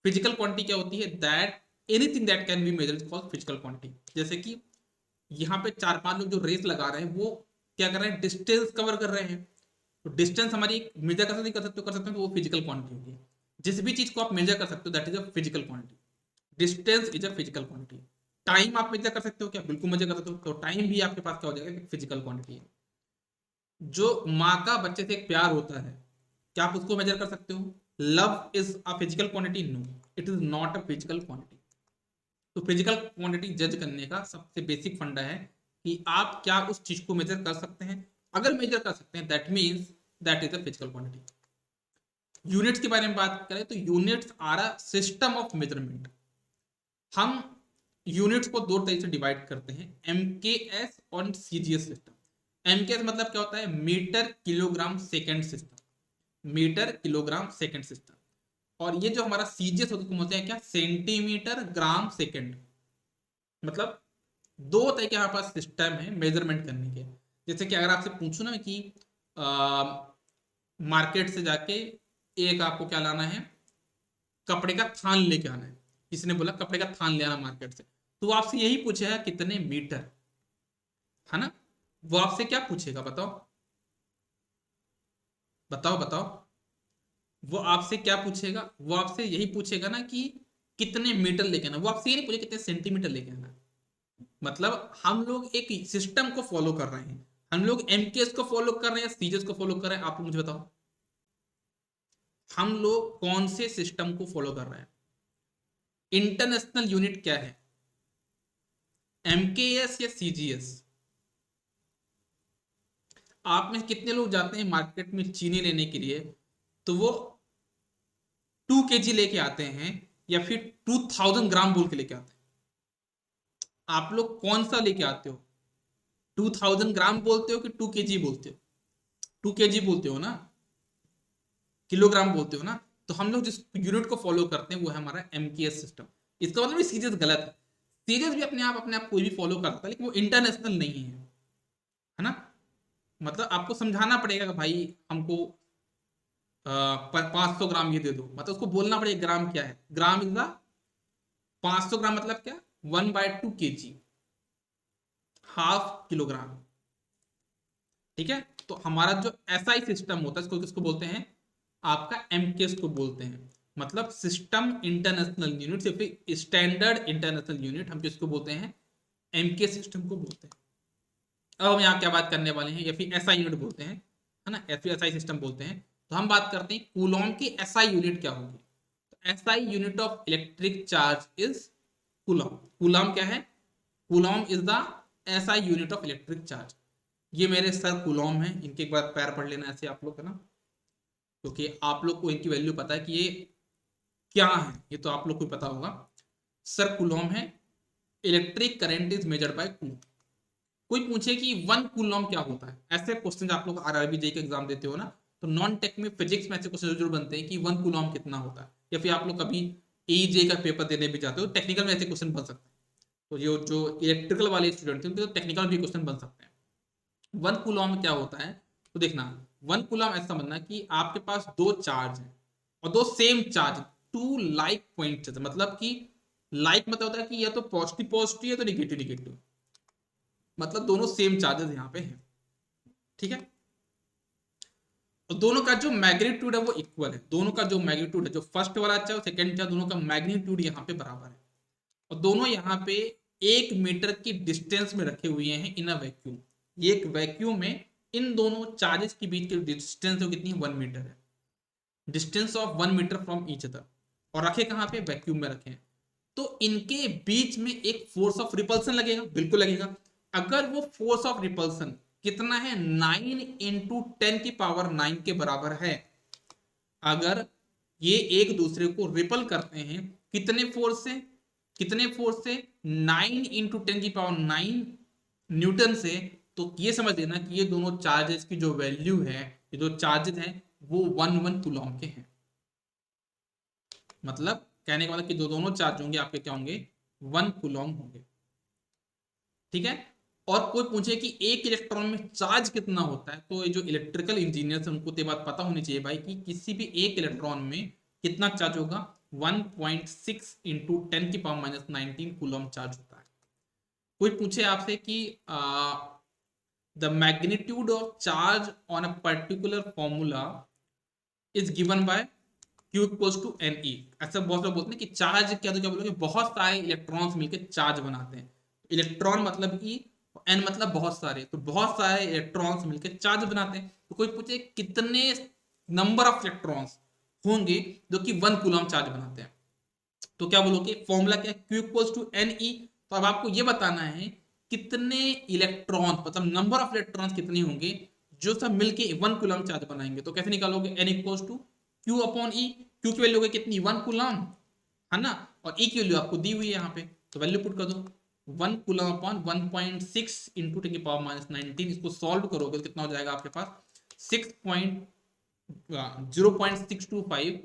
फिजिकल क्वांटिटी क्या होती है, that anything that can be measured is called physical quantity. जैसे कि यहाँ पे 4-5 लोग जो रेस लगा रहे हैं वो क्या कर रहे हैं, डिस्टेंस कवर कर रहे हैं। तो डिस्टेंस हमारी मेजर कर सकते कर सकते हो तो वो फिजिकल क्वांटिटी होगी। जिस भी चीज को आप मेजर कर सकते हो that is a physical quantity. Distance is a physical quantity. Time आप मेजर कर सकते हो क्या, बिल्कुल मेजर कर सकते हो। तो टाइम भी आपके पास क्या हो जाएगा, फिजिकल क्वांटिटी है। जो माँ का बच्चे से एक प्यार होता है, क्या आप उसको मेजर कर सकते हो। Love is a physical quantity, no it is not a physical quantity. तो फिजिकल क्वांटिटी जज करने का सबसे बेसिक फंडा है कि आप क्या उस चीज को मेजर कर सकते हैं। अगर मेजर कर सकते हैं that means that is a physical quantity. Units के बारे में बात करें तो units are a system of measurement. हम यूनिट्स को दो तरीके से डिवाइड करते हैं, एमकेएस और सीजीएस सिस्टम। एमकेएस मतलब क्या होता है, metre kilogram second system, metre kilogram second system. और ये जो हमारा सीजीएस होता है बोलते हैं क्या, सेंटीमीटर ग्राम सेकेंड। मतलब दो तरह के हमारे पास सिस्टम है मेजरमेंट करने के। जैसे कि अगर आपसे पूछूं ना कि मार्केट से जाके एक आपको क्या लाना है, कपड़े का थान लेके आना है। किसी ने बोला कपड़े का थान ले आना मार्केट से, तो वो आपसे यही पूछेगा कितने मीटर, है ना। वो आपसे क्या पूछेगा बताओ, बताओ बताओ। वो आपसे क्या पूछेगा, वो आपसे यही पूछेगा ना कि कितने मीटर लेके आना। वो आपसे ये नहीं पूछेगा कितने सेंटीमीटर लेके आना। मतलब हम लोग एक सिस्टम को फॉलो कर रहे हैं। हम लोग एमकेएस को फॉलो कर रहे हैं या सीजीएस को फॉलो कर रहे हैं, आप मुझे बताओ। हम लोग कौन से सिस्टम को फॉलो कर रहे हैं। इंटरनेशनल यूनिट क्या है, एमकेएस या सीजीएस। आप में कितने लोग जाते हैं मार्केट में चीनी लेने के लिए, तो वो 2 kg लेके आते हैं या फिर 2000 ग्राम बोल के लेके आते हैं। आप लोग कौन सा लेके आते हो, 2000 ग्राम बोलते हो कि 2 kg बोलते हो। 2 kg बोलते हो ना, किलोग्राम बोलते हो ना। तो हम लोग जिस यूनिट को फॉलो करते हैं वो है हमारा एमकेएस सिस्टम। इसका मतलब सीरीज गलत है। सीरीज भी अपने आप कोई भी फॉलो करता है लेकिन वो इंटरनेशनल नहीं है ना। मतलब आपको समझाना पड़ेगा कि भाई हमको 500 ग्राम ये दे दो, मतलब उसको बोलना पड़ेगा ग्राम क्या है। ग्राम इज द 500 ग्राम मतलब क्या, 1/2 kg, हाफ किलोग्राम। ठीक है। तो हमारा जो एसआई सिस्टम होता है इसको किसको बोलते हैं, आपका एमकेएस को बोलते हैं। मतलब सिस्टम इंटरनेशनल यूनिट या फिर स्टैंडर्ड इंटरनेशनल यूनिट, हम किसको बोलते हैं, एमकेएस सिस्टम को बोलते हैं। अब हम यहाँ क्या बात करने वाले हैं, या फिर एसआई यूनिट बोलते हैं, है ना, या फिर एसआई सिस्टम बोलते हैं। तो हम बात करते हैं कूलॉम की एसआई यूनिट क्या होगी। तो SI unit of electric charge is Coulomb. Coulomb क्या है, Coulomb is the SI unit of electric charge. ये मेरे सर कूलॉम है, इनके एक बार पैर पढ़ लेना ऐसे आप लोग, है ना, क्योंकि आप लोग को इनकी वैल्यू पता है कि ये क्या है, ये तो आप लोग को पता होगा। सर कूलॉम है, electric current is measured by Coulomb. कोई पूछे कि 1 कूलॉम क्या होता है, ऐसे क्वेश्चन आप लोग आरआरबी जेई का एग्जाम देते हो ना, तो नॉन टेक में फिजिक्स में ऐसे क्वेश्चन जरूर बनते हैं कि 1 कूलॉम कितना होता है। या फिर आप लोग कभी एई का पेपर देने भी जाते हो, टेक्निकल में ऐसे क्वेश्चन बन सकते हैं। तो जो इलेक्ट्रिकल वाले स्टूडेंट थे उनके तो टेक्निकल भी क्वेश्चन बन सकते हैं। 1 कूलॉम क्या होता है, तो देखना 1 कूलॉम ऐसा बनना कि आपके पास दो चार्ज है और दो same charge, two like point, मतलब कि लाइक मतलब होता है कि या तो पॉजिटिव पॉजिटिव है तो निगेटिव निगेटिव, मतलब दोनों सेम चार्जेस यहाँ पे हैं। ठीक है। और दोनों का जो मैग्नीट्यूड है वो इक्वल है। दोनों का जो मैग्नीट्यूड है, जो फर्स्ट वाला चाहे सेकंड चाहे, दोनों का मैग्नीट्यूड यहाँ पे बराबर है। और दोनों यहाँ पे 1 मीटर की डिस्टेंस में रखे हुए हैं इन अ वैक्यूम। ये एक वैक्यूम में इन दोनों चार्जेस के बीच की डिस्टेंस है कितनी, 1 मीटर है। Distance of 1 metre from each other. और रखे कहाँ पे, वैक्यूम में रखे हैं। तो इनके बीच में एक फोर्स ऑफ रिपल्सन लगेगा, बिल्कुल लगेगा। अगर वो फोर्स ऑफ रिपल्सन कितना है, 9 × 10⁹ के बराबर है। अगर ये एक दूसरे को रिपल करते हैं कितने फोर्स से, कितने फोर्स से, 9 × 10⁹ न्यूटन से, तो ये समझ लेना कि ये दोनों चार्जेस की जो वैल्यू है, ये जो चार्जेस हैं वो 1 कूलॉम के हैं। मतलब कहने का मतलब कि जो दोनों चार्ज होंगे आपके क्या होंगे, 1 कूलम होंगे। ठीक है, और कोई पूछे कि एक इलेक्ट्रॉन में चार्ज कितना होता है, तो ये जो इलेक्ट्रिकल इंजीनियर्स हैं उनको तो ये बात पता होनी चाहिए भाई कि किसी भी एक इलेक्ट्रॉन में कितना चार्ज होगा, 1.6 इंटू 10⁻⁹ कूलम चार्ज होता है। कोई पूछे आपसे कि the magnitude of charge on a particular formula is given by Q equals to N E, ऐसा बहुत लोग बोलते हैं कि चार्ज क्या, तो क्या बोलोगे, बहुत सारे इलेक्ट्रॉन्स मिलकर चार्ज बनाते हैं। इलेक्ट्रॉन मतलब ई, एन मतलब बहुत सारे, तो बहुत सारे इलेक्ट्रॉन्स मिलकर चार्ज बनाते हैं। तो कोई पूछे कितने नंबर ऑफ इलेक्ट्रॉन्स होंगे जो कि 1 कूलम चार्ज बनाते हैं, तो क्या बोलोगे, फॉर्मूला क्या है, Q equals to N E. तो अब आपको ये बताना है कितने इलेक्ट्रॉन, मतलब नंबर ऑफ इलेक्ट्रॉन्स कितने होंगे जो सब मिलके 1 कूलम चार्ज बनाएंगे। तो कैसे निकालोगे, n equals to Q upon E. Q की वैल्यू होगी कितनी, 1 कूलम, है ना, और E की वैल्यू आपको दी हुई है यहाँ पे, तो वैल्यू पुट कर दो, 1 कूलम अपॉन 1.6 इंटू 10⁻⁹, इसको सॉल्व करोगे तो कितना हो जाएगा आपके पास 0.625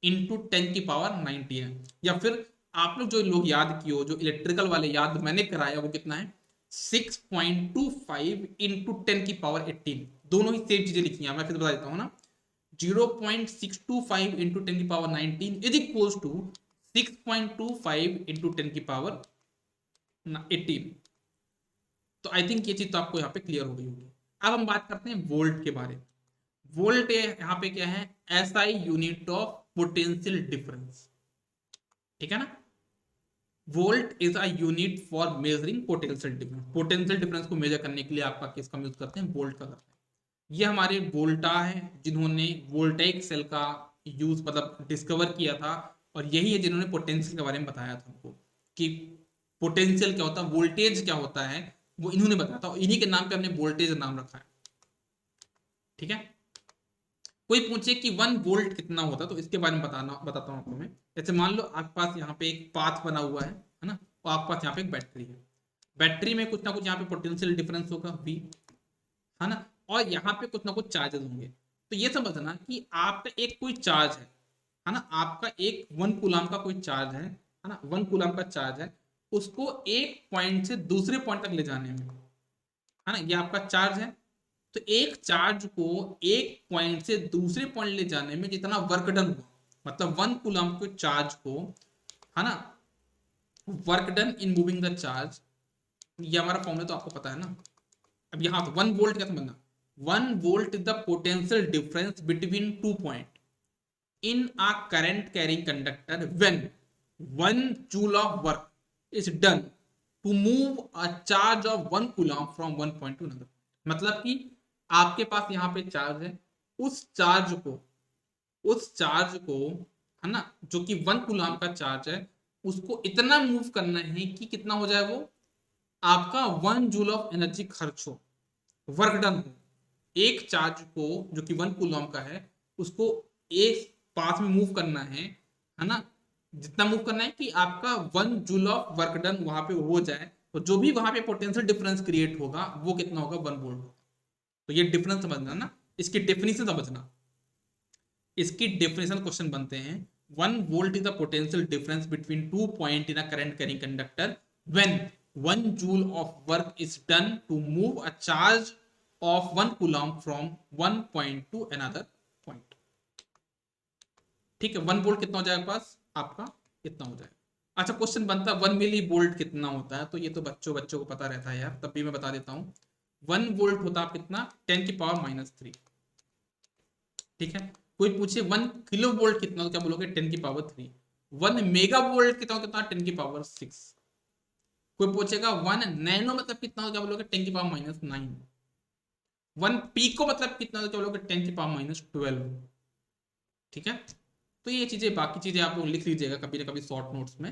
इंटू 10⁻90 है। या फिर आप लोग जो लोग याद किए हो, जो इलेक्ट्रिकल वाले याद मैंने कराया, वो कितना है 6.25 इंटू 10⁻18, दोनों ही सेम चीजें लिखी हैं, मैं फिर बता देता हूँ ना, 0.625 into 10⁻19 is equals to 6.25 into 10⁻18। तो आई थिंक ये चीज तो आपको यहाँ पे क्लियर हो गई होगी। अब हम बात करते हैं वोल्ट के बारे में। वोल्ट यहाँ पे क्या है, SI unit of potential difference, ठीक है ना। Volt is a unit for measuring potential difference. Potential difference को मेजर करने के लिए आपका किसका यूज करते हैं, वोल्ट का करते हैं। ये हमारे वोल्टा है जिन्होंने वोल्टेइक सेल का यूज मतलब डिस्कवर किया था, और यही है जिन्होंने पोटेंशियल के बारे में बताया था हमको कि पोटेंशियल क्या होता है, वोल्टेज क्या होता है, वो इन्होंने बताया था, और इन्हीं के नाम पे हमने वोल्टेज नाम रखा है। ठीक है, कोई पूछे कि 1 वोल्ट कितना होता है, तो इसके बारे में बताता हूँ आपको मैं। जैसे मान लो आपके पास यहाँ पे एक पाथ बना हुआ है ना, और आपके पास यहाँ पे एक बैटरी है। बैटरी में कुछ ना कुछ यहाँ पे पोटेंशियल डिफरेंस होगा V, है ना, और यहाँ पे कुछ ना कुछ चार्जेस होंगे। तो ये समझना कि आपका एक कोई चार्ज है ना, आपका एक 1 कूलम का कोई चार्ज है ना, 1 कूलम का चार्ज है, उसको एक पॉइंट से दूसरे पॉइंट तक ले जाने में, है ना, ये आपका चार्ज है। तो एक चार्ज को एक पॉइंट से दूसरे पॉइंट ले जाने में जितना वर्क डन हुआ, मतलब 1 कूलम के चार्ज को, है ना, work done in moving the charge, ये हमारा फॉर्मूला तो आपको पता है ना। अब यहाँ तो 1 वोल्ट क्या समझना, 1 volt is the potential difference between 2 point in a current carrying conductor when 1 joule of work is done to move a charge of 1 coulomb from one point to another. मतलब कि आपके पास यहाँ पे चार्ज है, उस चार्ज को है ना, जो कि 1 कूलम का चार्ज है, उसको इतना मूव करना है कि कितना हो जाए, वो आपका 1 जूल ऑफ एनर्जी खर्च हो, वर्क डन हो। एक चार्ज को जो कि 1 कूलम का है, उसको एक पाथ में मूव करना है ना, जितना मूव करना है कि आपका 1 जूल ऑफ वर्क डन वहां पे हो जाए, तो जो भी वहां पे पोटेंशियल डिफरेंस क्रिएट होगा वो कितना होगा, 1 वोल्ट होगा। तो ये डिफरेंस समझना ना, इसकी डेफिनेशन समझना, इसकी डेफिनेशन क्वेश्चन बनते हैं। 1 volt is the potential difference between 2 point in a current carrying conductor when 1 joule of work is done to move a charge of 1 coulomb from one point to another point। ठीक है, 1 वोल्ट कितना हो जाएगा पास आपका, कितना हो जाएगा। अच्छा, क्वेश्चन बनता है 1 मिली वोल्ट कितना होता है, तो ये तो बच्चों को पता रहता है यार, तब भी मैं बता देता हूँ। 1 वोल्ट होता है कितना, 10⁻³ ठीक है। कोई पूछे 1 किलो वोल्ट कितना, तो क्या बोलोगे 10⁻³। 1 मेगा वोल्ट कितना, 10⁻6। कोई पूछेगा 1 नैनो मतलब कितना, तो क्या बोलोगे 10⁻⁹। 1 पीको मतलब कितना, तो क्या बोलोगे 10⁻12। ठीक है, तो ये चीजें, बाकी चीजें आप लोग लिख लीजिएगा कभी ना कभी शॉर्ट नोट्स में।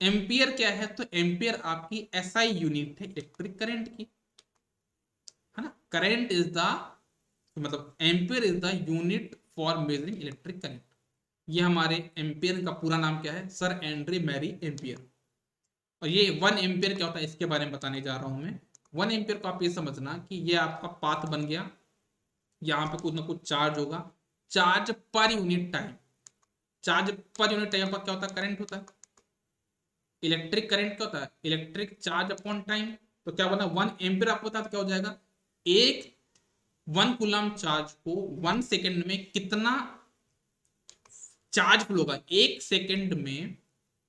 एम्पियर क्या है, तो एम्पियर आपकी एसआई यूनिट है इलेक्ट्रिक करंट की, है ना। करंट इज द, मतलब ampere is the unit for measuring electric current. ये हमारे एम्पियर का पूरा नाम क्या है, सर एंड्रे मैरी एम्पियर। और ये 1 एम्पियर क्या होता है इसके बारे में बताने जा रहा हूं मैं। 1 एम्पियर को आप ये समझना कि ये आपका पाथ बन गया, यहाँ पे कुछ ना कुछ चार्ज होगा, charge per unit time, charge per unit time पर क्या होता है, करंट होता है। इलेक्ट्रिक करंट क्या होता है, इलेक्ट्रिक चार्ज अपॉन टाइम। तो क्या बोला, 1 एम्पियर आपको पता है तो क्या हो जाएगा, एक 1 कूलम चार्ज को 1 सेकेंड में कितना चार्ज फ्लो होगा, 1 सेकेंड में,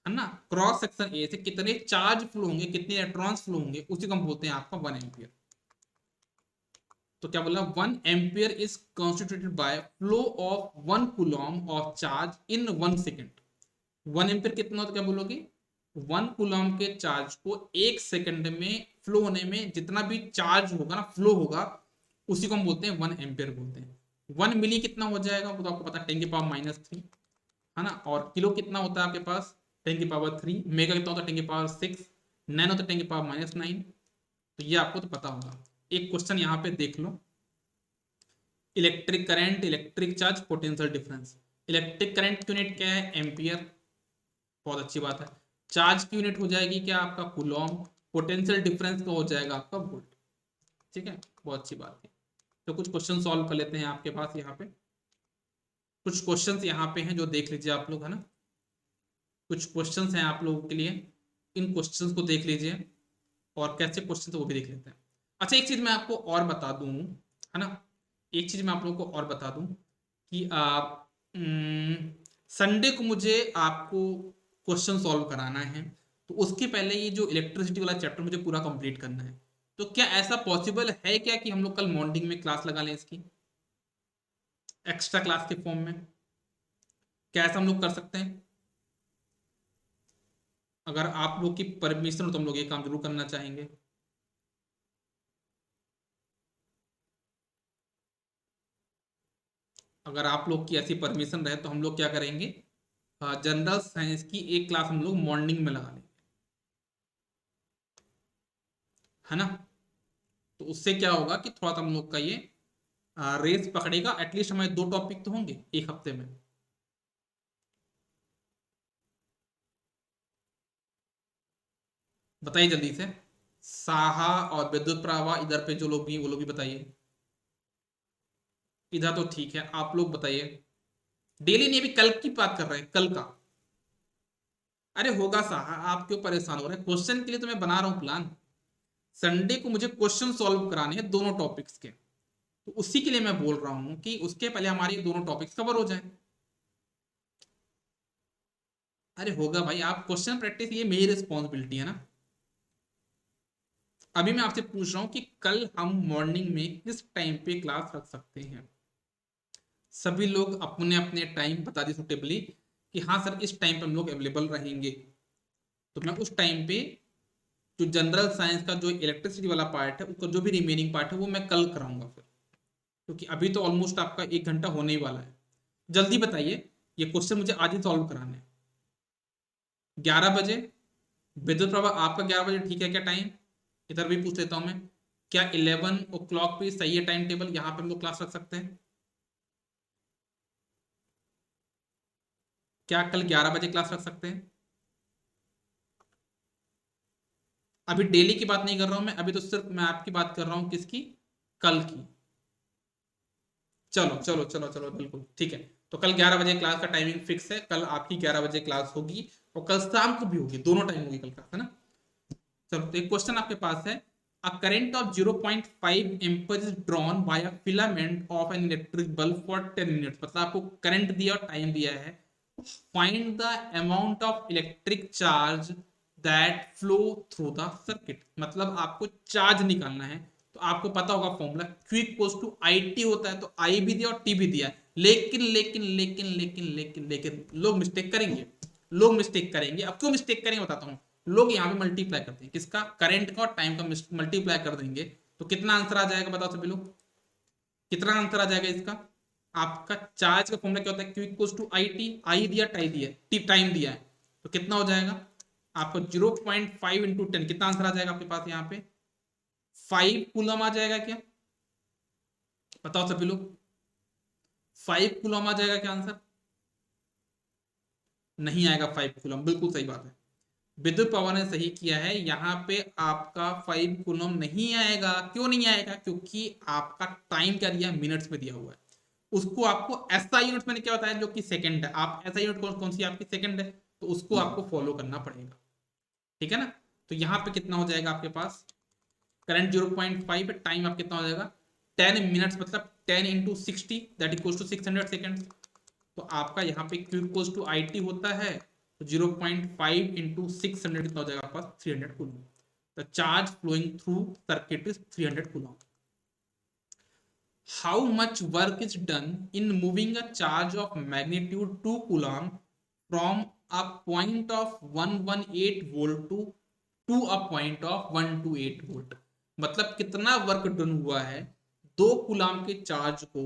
है ना, क्रॉस सेक्शन ए से कितने चार्ज फ्लो होंगे, कितने इलेक्ट्रॉन्स फ्लो होंगे, उसी को हम बोलते हैं आपका 1 एम्पियर। तो क्या बोला, 1 ampere is constituted by flow of 1 coulomb of charge in 1 second. 1 ampere कितना होता है, क्या बोलोगे, 1 कूलम के चार्ज को 1 सेकेंड में फ्लो होने में जितना भी चार्ज होगा ना, फ्लो होगा, उसी को हम बोलते हैं 1 एम्पियर बोलते हैं। 1 मिली कितना हो जाएगा वो तो आपको पता है, 10⁻³ है ना। और किलो कितना होता है आपके पास, 10⁻3। मेगा कितना होता है, 10⁻6। नैनो होता है 10⁻⁹। तो ये आपको तो पता होगा। एक क्वेश्चन यहाँ पे देख लो, electric current, electric charge, potential difference. Electric current की यूनिट क्या है, एम्पियर, बहुत अच्छी बात है। चार्ज की यूनिट हो जाएगी क्या, आपका कूलॉम। पोटेंशियल डिफरेंस का हो जाएगा आपका वोल्ट। ठीक है, बहुत अच्छी बात है। तो कुछ क्वेश्चन सॉल्व कर लेते हैं आपके पास यहाँ पे। कुछ क्वेश्चंस यहाँ पे हैं जो देख लीजिए आप लोग, है ना। कुछ क्वेश्चंस हैं आप लोगों के लिए, इन क्वेश्चंस को देख लीजिए और कैसे क्वेश्चन वो भी देख लेते हैं। अच्छा, एक चीज मैं आपको और बता दूं, है ना, एक चीज मैं आप लोगों को और बता दूं कि आप संडे को मुझे आपको क्वेश्चन सॉल्व कराना है, तो उसके पहले ये जो इलेक्ट्रिसिटी वाला चैप्टर मुझे पूरा कंप्लीट करना है। तो क्या ऐसा पॉसिबल है क्या कि हम लोग कल मॉर्निंग में क्लास लगा लें इसकी, एक्स्ट्रा क्लास के फॉर्म में? क्या ऐसा हम लोग कर सकते हैं? अगर आप लोग की परमिशन हो तो हम लोग ये काम जरूर करना चाहेंगे। अगर आप लोग की ऐसी परमिशन रहे तो हम लोग क्या करेंगे, जनरल साइंस की एक क्लास हम लोग मॉर्निंग में लगा लेंगे, है ना। तो उससे क्या होगा कि थोड़ा सा हम लोग का ये रेस पकड़ेगा, एटलीस्ट हमारे 2 टॉपिक तो होंगे एक हफ्ते में। बताइए जल्दी से, साहा और विद्युत प्रवाह इधर पे जो लोग भी वो लोग भी बताइए। इधर तो ठीक है, आप लोग बताइए। डेली नहीं, अभी कल की बात कर रहे हैं, कल का। अरे होगा साहा, आप क्यों परेशान हो रहे हैं, क्वेश्चन के लिए तो मैं बना रहा हूं प्लान। संडे को मुझे क्वेश्चन सॉल्व कराने हैं दोनों टॉपिक्स के, तो उसी के लिए मैं बोल रहा हूं कि उसके पहले हमारे दोनों टॉपिक्स कवर हो जाए। अरे होगा भाई, आप क्वेश्चन प्रैक्टिस, ये मेरी रिस्पॉन्सिबिलिटी है ना। अभी मैं आपसे पूछ रहा हूं कि कल हम मॉर्निंग में किस टाइम पे क्लास रख सकते हैं। सभी लोग अपने अपने टाइम बता दी सुटेबली कि हाँ सर इस टाइम पे हम लोग अवेलेबल रहेंगे। तो मैं उस टाइम पे जो जनरल साइंस का जो इलेक्ट्रिसिटी वाला पार्ट है, उसका जो भी रिमेनिंग पार्ट है वो मैं कल कराऊंगा फिर, क्योंकि अभी तो ऑलमोस्ट आपका 1 घंटा होने ही वाला है। जल्दी बताइए, ये क्वेश्चन मुझे आज ही सॉल्व कराने हैं। 11 बजे विद्युत प्रवाह आपका 11 बजे ठीक है क्या टाइम? इधर भी पूछ लेता हूं मैं, क्या 11 o'clock पे सही है टाइम टेबल, यहाँ पे हम लोग क्लास रख सकते हैं? क्या कल 11 बजे क्लास रख सकते हैं? अभी डेली की बात नहीं कर रहा हूं मैं, अभी तो सिर्फ मैं आपकी बात कर रहा हूं किसकी, कल की। चलो चलो चलो चलो, बिल्कुल ठीक है। तो कल 11 बजे क्लास का टाइमिंग फिक्स है, कल आपकी 11 बजे क्लास होगी और कल शाम को भी होगी, दोनों टाइम होगी कल क्लास, है ना। चलो, तो एक क्वेश्चन आपके पास है, a current of 0.5 ampere is drawn by a filament of an electric bulb for 10 minutes. मतलब आपको करंट दिया और टाइम दिया है, find the amount of electric charge that flow through the circuit. मतलब आपको चार्ज निकालना है, तो आपको पता होगा formula, Q equals to I T होता है, तो आई भी दिया और टी भी दिया है। लेकिन लेकिन लेकिन लेकिन लेकिन लेकिन लोग मिस्टेक करेंगे, लोग मिस्टेक करेंगे। अब क्यों मिस्टेक करेंगे बताता हूँ। लोग यहाँ पे मल्टीप्लाई करते हैं, किसका, करंट का और टाइम का मल्टीप्लाई कर देंगे, तो कितना आंसर आ जाएगा बताओ सभी लोग, कितना आंसर आ जाएगा इसका। आपका चार्ज का फॉर्मूला क्या होता है, Q equals to I T, I दिया टाइम दिया, टी टाइम दिया है, तो कितना हो जाएगा आपको 0.5 इंटू 10, कितना आंसर आ जाएगा आपके पास यहाँ पे, 5 कूलम आ जाएगा क्या, बताओ सभी लोग, 5 कूलम आ जाएगा क्या आंसर? नहीं आएगा 5 कूलम, बिल्कुल सही बात है। विद्युत पवन ने सही किया है, यहाँ पे आपका 5 कूलम नहीं आएगा। क्यों नहीं आएगा, क्योंकि आपका टाइम क्या दिया है, मिनट्स में दिया हुआ है। उसको आपको एसआई यूनिट मैंने क्या बताया, जो कि सेकंड है। आप एसआई यूनिट कौन सी आपकी सेकंड है, तो उसको आपको फॉलो करना पड़ेगा। ठीक है ना। तो यहाँ पे कितना हो जाएगा आपके पास, करंट 0.5 है, टाइम आप कितना हो जाएगा 10 मिनट्स, मतलब 10 into 60 that equals to 600 seconds. तो आपका यहाँ पे Q equals to I T होता है, तो 0.5 इंटू 600 कितना हो जाएगा आपके पास 300 coulomb. The charge flowing through circuit is 300 coulomb. How much work is done in moving a charge of magnitude 2 coulomb from a point of 118 volt to a point of 128 volt? मतलब कितना वर्क डन हुआ है 2 कूलाम के चार्ज को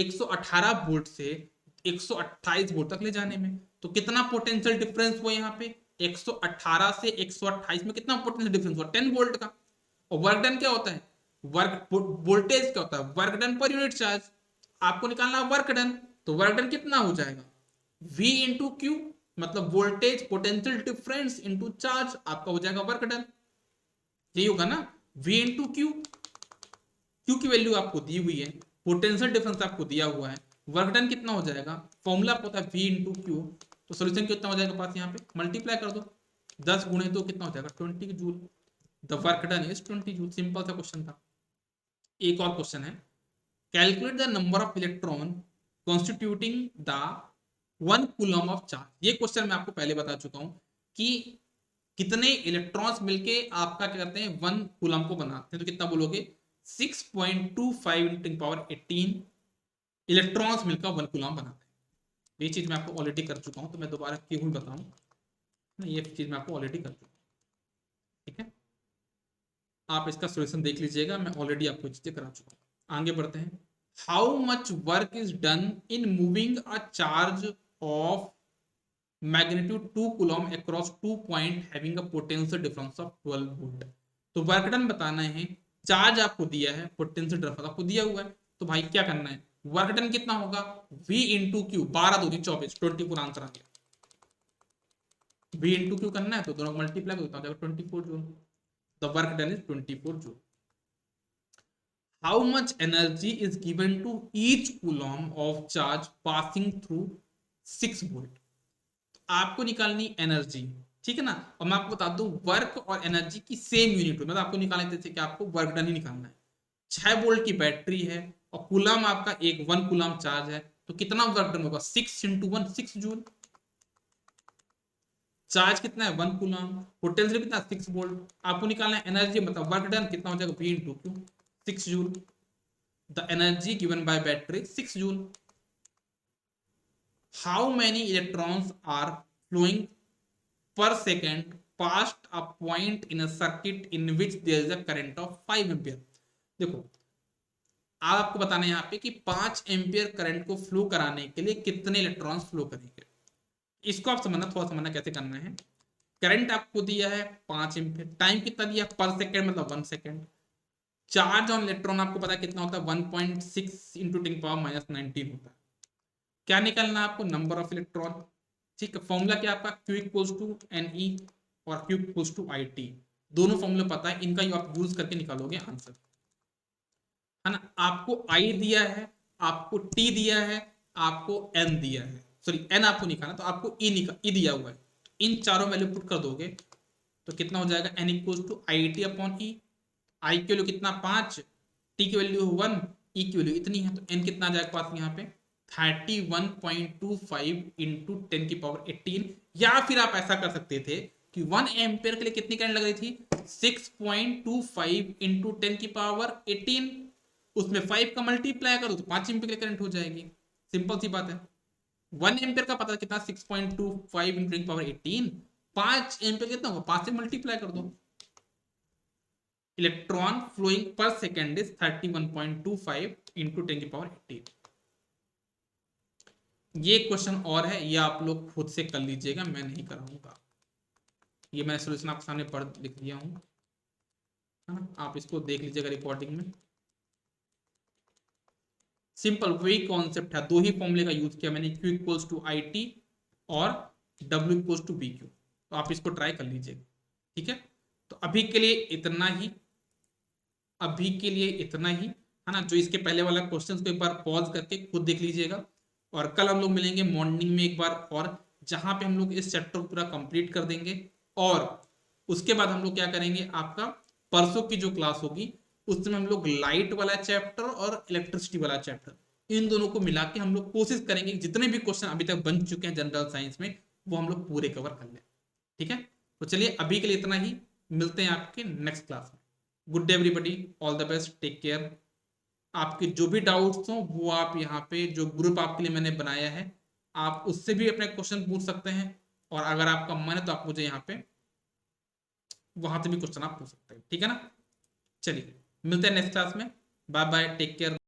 118 वोल्ट से 128 वोल्ट तक ले जाने में। तो कितना पोटेंशियल डिफरेंस हुआ यहाँ पे, 118 से 128 में कितना पोटेंशियल डिफरेंस हुआ 10 वोल्ट का। और वर्क डन क्या होता है, वर्क वोल्टेज क्या होता है, work done per unit charge. आपको निकालना वर्क डन, तो वर्क डन कितना हो जाएगा V इंटू क्यू, मतलब voltage potential difference into charge, आपका हो जाएगा वर्क डन। यही होगा ना, V इंटू क्यू, क्यू की वैल्यू आपको दी हुई है, पोटेंशियल डिफरेंस आपको दिया हुआ है, वर्क डन कितना हो जाएगा, फॉर्मूला होता है V इंटू क्यू। तो सोल्यूशन कितना हो जाएगा पास, यहाँ पे मल्टीप्लाई कर दो, 10 गुणे 2 कितना हो जाएगा 20 joule. The work done is 20 joule. Simple सा क्वेश्चन था। एक और क्वेश्चन है, calculate the number of electron constituting the 1 coulomb of charge. ये क्वेश्चन मैं आपको पहले बता चुका हूं कि कितने इलेक्ट्रॉन्स मिलके आपका क्या करते हैं 1 कूलम को बनाते हैं। तो कितना बोलोगे 6.25 × 1018 इलेक्ट्रॉन्स मिलकर 1 कूलम बनाते हैं। ये चीज मैं आपको ऑलरेडी कर चुका हूं, तो मैं दोबारा क्यों बताऊं, ये चीज मैं आपको ऑलरेडी कर चुका हूं। ठीक है, आप इसका सॉल्यूशन देख लीजिएगा, मैं ऑलरेडी आपको चीजें करा चुका हूं। आगे बढ़ते हैं। How much work is done in moving a charge of magnitude 2 coulomb across 2 point having a potential difference of 12 volt. तो वर्क डन बताना है, चार्ज आपको दिया है, पोटेंशियल डिफरेंस आपको दिया हुआ है, तो भाई क्या करना है, वर्क डन कितना होगा V इंटू क्यू, 12 2 24, 24 आंसर आ गया। V इंटू क्यू करना है तो दोनों मल्टीप्लाई करता हो जाएगा 24 joule. The work done is 24 joule. How much energy is given to each coulomb of charge passing through 6 volt? आपको निकालनी एनर्जी, ठीक है ना। और मैं आपको बता दूं वर्क और एनर्जी की सेम यूनिट हो, मतलब आपको निकालने थे कि आपको वर्क डन ही निकालना है। 6 वोल्ट की बैटरी है और कूलम आपका एक 1 कूलम चार्ज है, तो कितना वर्क डन होगा 6 इंटू 1 6 जूल। चार्ज कितना है 1 कूलम, पोटेंशियल कितना 6 वोल्ट, आपको निकालना है एनर्जी, मतलब वर्क डन कितना हो जाएगा V into Q 6 joule. The energy given by battery 6 joule. How many electrons are flowing per second past a point in a circuit in which there is a current of 5 ampere. देखो आपको बताना है यहाँ पे कि 5 एम्पियर करंट को फ्लो कराने के लिए कितने इलेक्ट्रॉन्स फ्लो करेंगे। इसको आप समझना, थोड़ा समझना कैसे करना है। करंट आपको दिया है 5 एम्पीयर, टाइम कितना दिया पर सेकंड मतलब 1 सेकंड। चार्ज ऑन इलेक्ट्रॉन आपको पता है कितना होता है 1.6 इंटू 10⁻19 होता है। क्या निकालना है आपको, नंबर ऑफ इलेक्ट्रॉन। ठीक है, फॉर्मूला क्या आपका Q इक्वल्स टू NE और Q इक्वल्स टू IT, दोनों फॉर्मूले पता है, इनका आप यूज करके निकालोगे आंसर, है ना। आपको I दिया है, आपको T दिया है, आपको N दिया है, सॉरी N आपको निकालना, तो आपको E दिया हुआ है। इन चारों वैल्यू पुट कर दोगे तो कितना हो जाएगा N equals to IT upon E। I की वैल्यू कितना 5, T की वैल्यू 1, E की वैल्यू इतनी है, तो N कितना आ जाएगा पास यहाँ पे 31.25 इंटू 10⁻18। या फिर आप ऐसा कर सकते थे कि 1 एम्पियर के लिए कितनी करंट लग रही थी 6.25 इंटू 10⁻18, उसमें 5 का मल्टीप्लाई करो तो 5 एम्पियर की करंट हो जाएगी। सिंपल सी बात है। 1 एम्पियर का पता कितना 6.25 इंटू 10⁻18, 5 एम्पियर कितना होगा 5 से मल्टीप्लाई कर दो। Electron flowing per second is 31.25 into 10⁻18। ये क्वेश्चन और है, ये आप लोग खुद से कर लीजिएगा, मैं नहीं कराऊंगा। ये मैं सॉल्यूशन आपके सामने पढ़ लिख दिया हूं, है ना, आप इसको देख लीजिएगा रिकॉर्डिंग में। सिंपल वही कॉन्सेप्ट है, दो ही फॉर्मूले का यूज किया मैंने, Q इक्वल्स टू IT और W इक्वल्स टू BQ। तो आप इसको ट्राई कर लीजिएगा, ठीक है। तो अभी के लिए इतना ही, अभी के लिए इतना ही, है ना। जो इसके पहले वाला क्वेश्चन को एक बार पॉज करके खुद देख लीजिएगा, और कल हम लोग मिलेंगे मॉर्निंग में एक बार और, जहां पे हम लोग इस चैप्टर को पूरा कंप्लीट कर देंगे। और उसके बाद हम लोग क्या करेंगे, आपका परसों की जो क्लास होगी उसमें हम लोग लाइट वाला चैप्टर और इलेक्ट्रिसिटी वाला चैप्टर इन दोनों को मिला के हम लोग कोशिश करेंगे कि जितने भी क्वेश्चन अभी तक बन चुके हैं जनरल साइंस में वो हम लोग पूरे कवर कर लें। ठीक है, तो चलिए अभी के लिए इतना ही, मिलते हैं आपके नेक्स्ट क्लास में। Good day everybody, all the best, take care. आपके जो भी डाउट्स हो वो आप यहाँ पे जो ग्रुप आपके लिए मैंने बनाया है आप उससे भी अपने क्वेश्चन पूछ सकते हैं, और अगर आपका मन है तो आप मुझे यहाँ पे वहां से भी क्वेश्चन आप पूछ सकते हैं। ठीक है ना, चलिए मिलते हैं नेक्स्ट क्लास में। Bye bye, take care.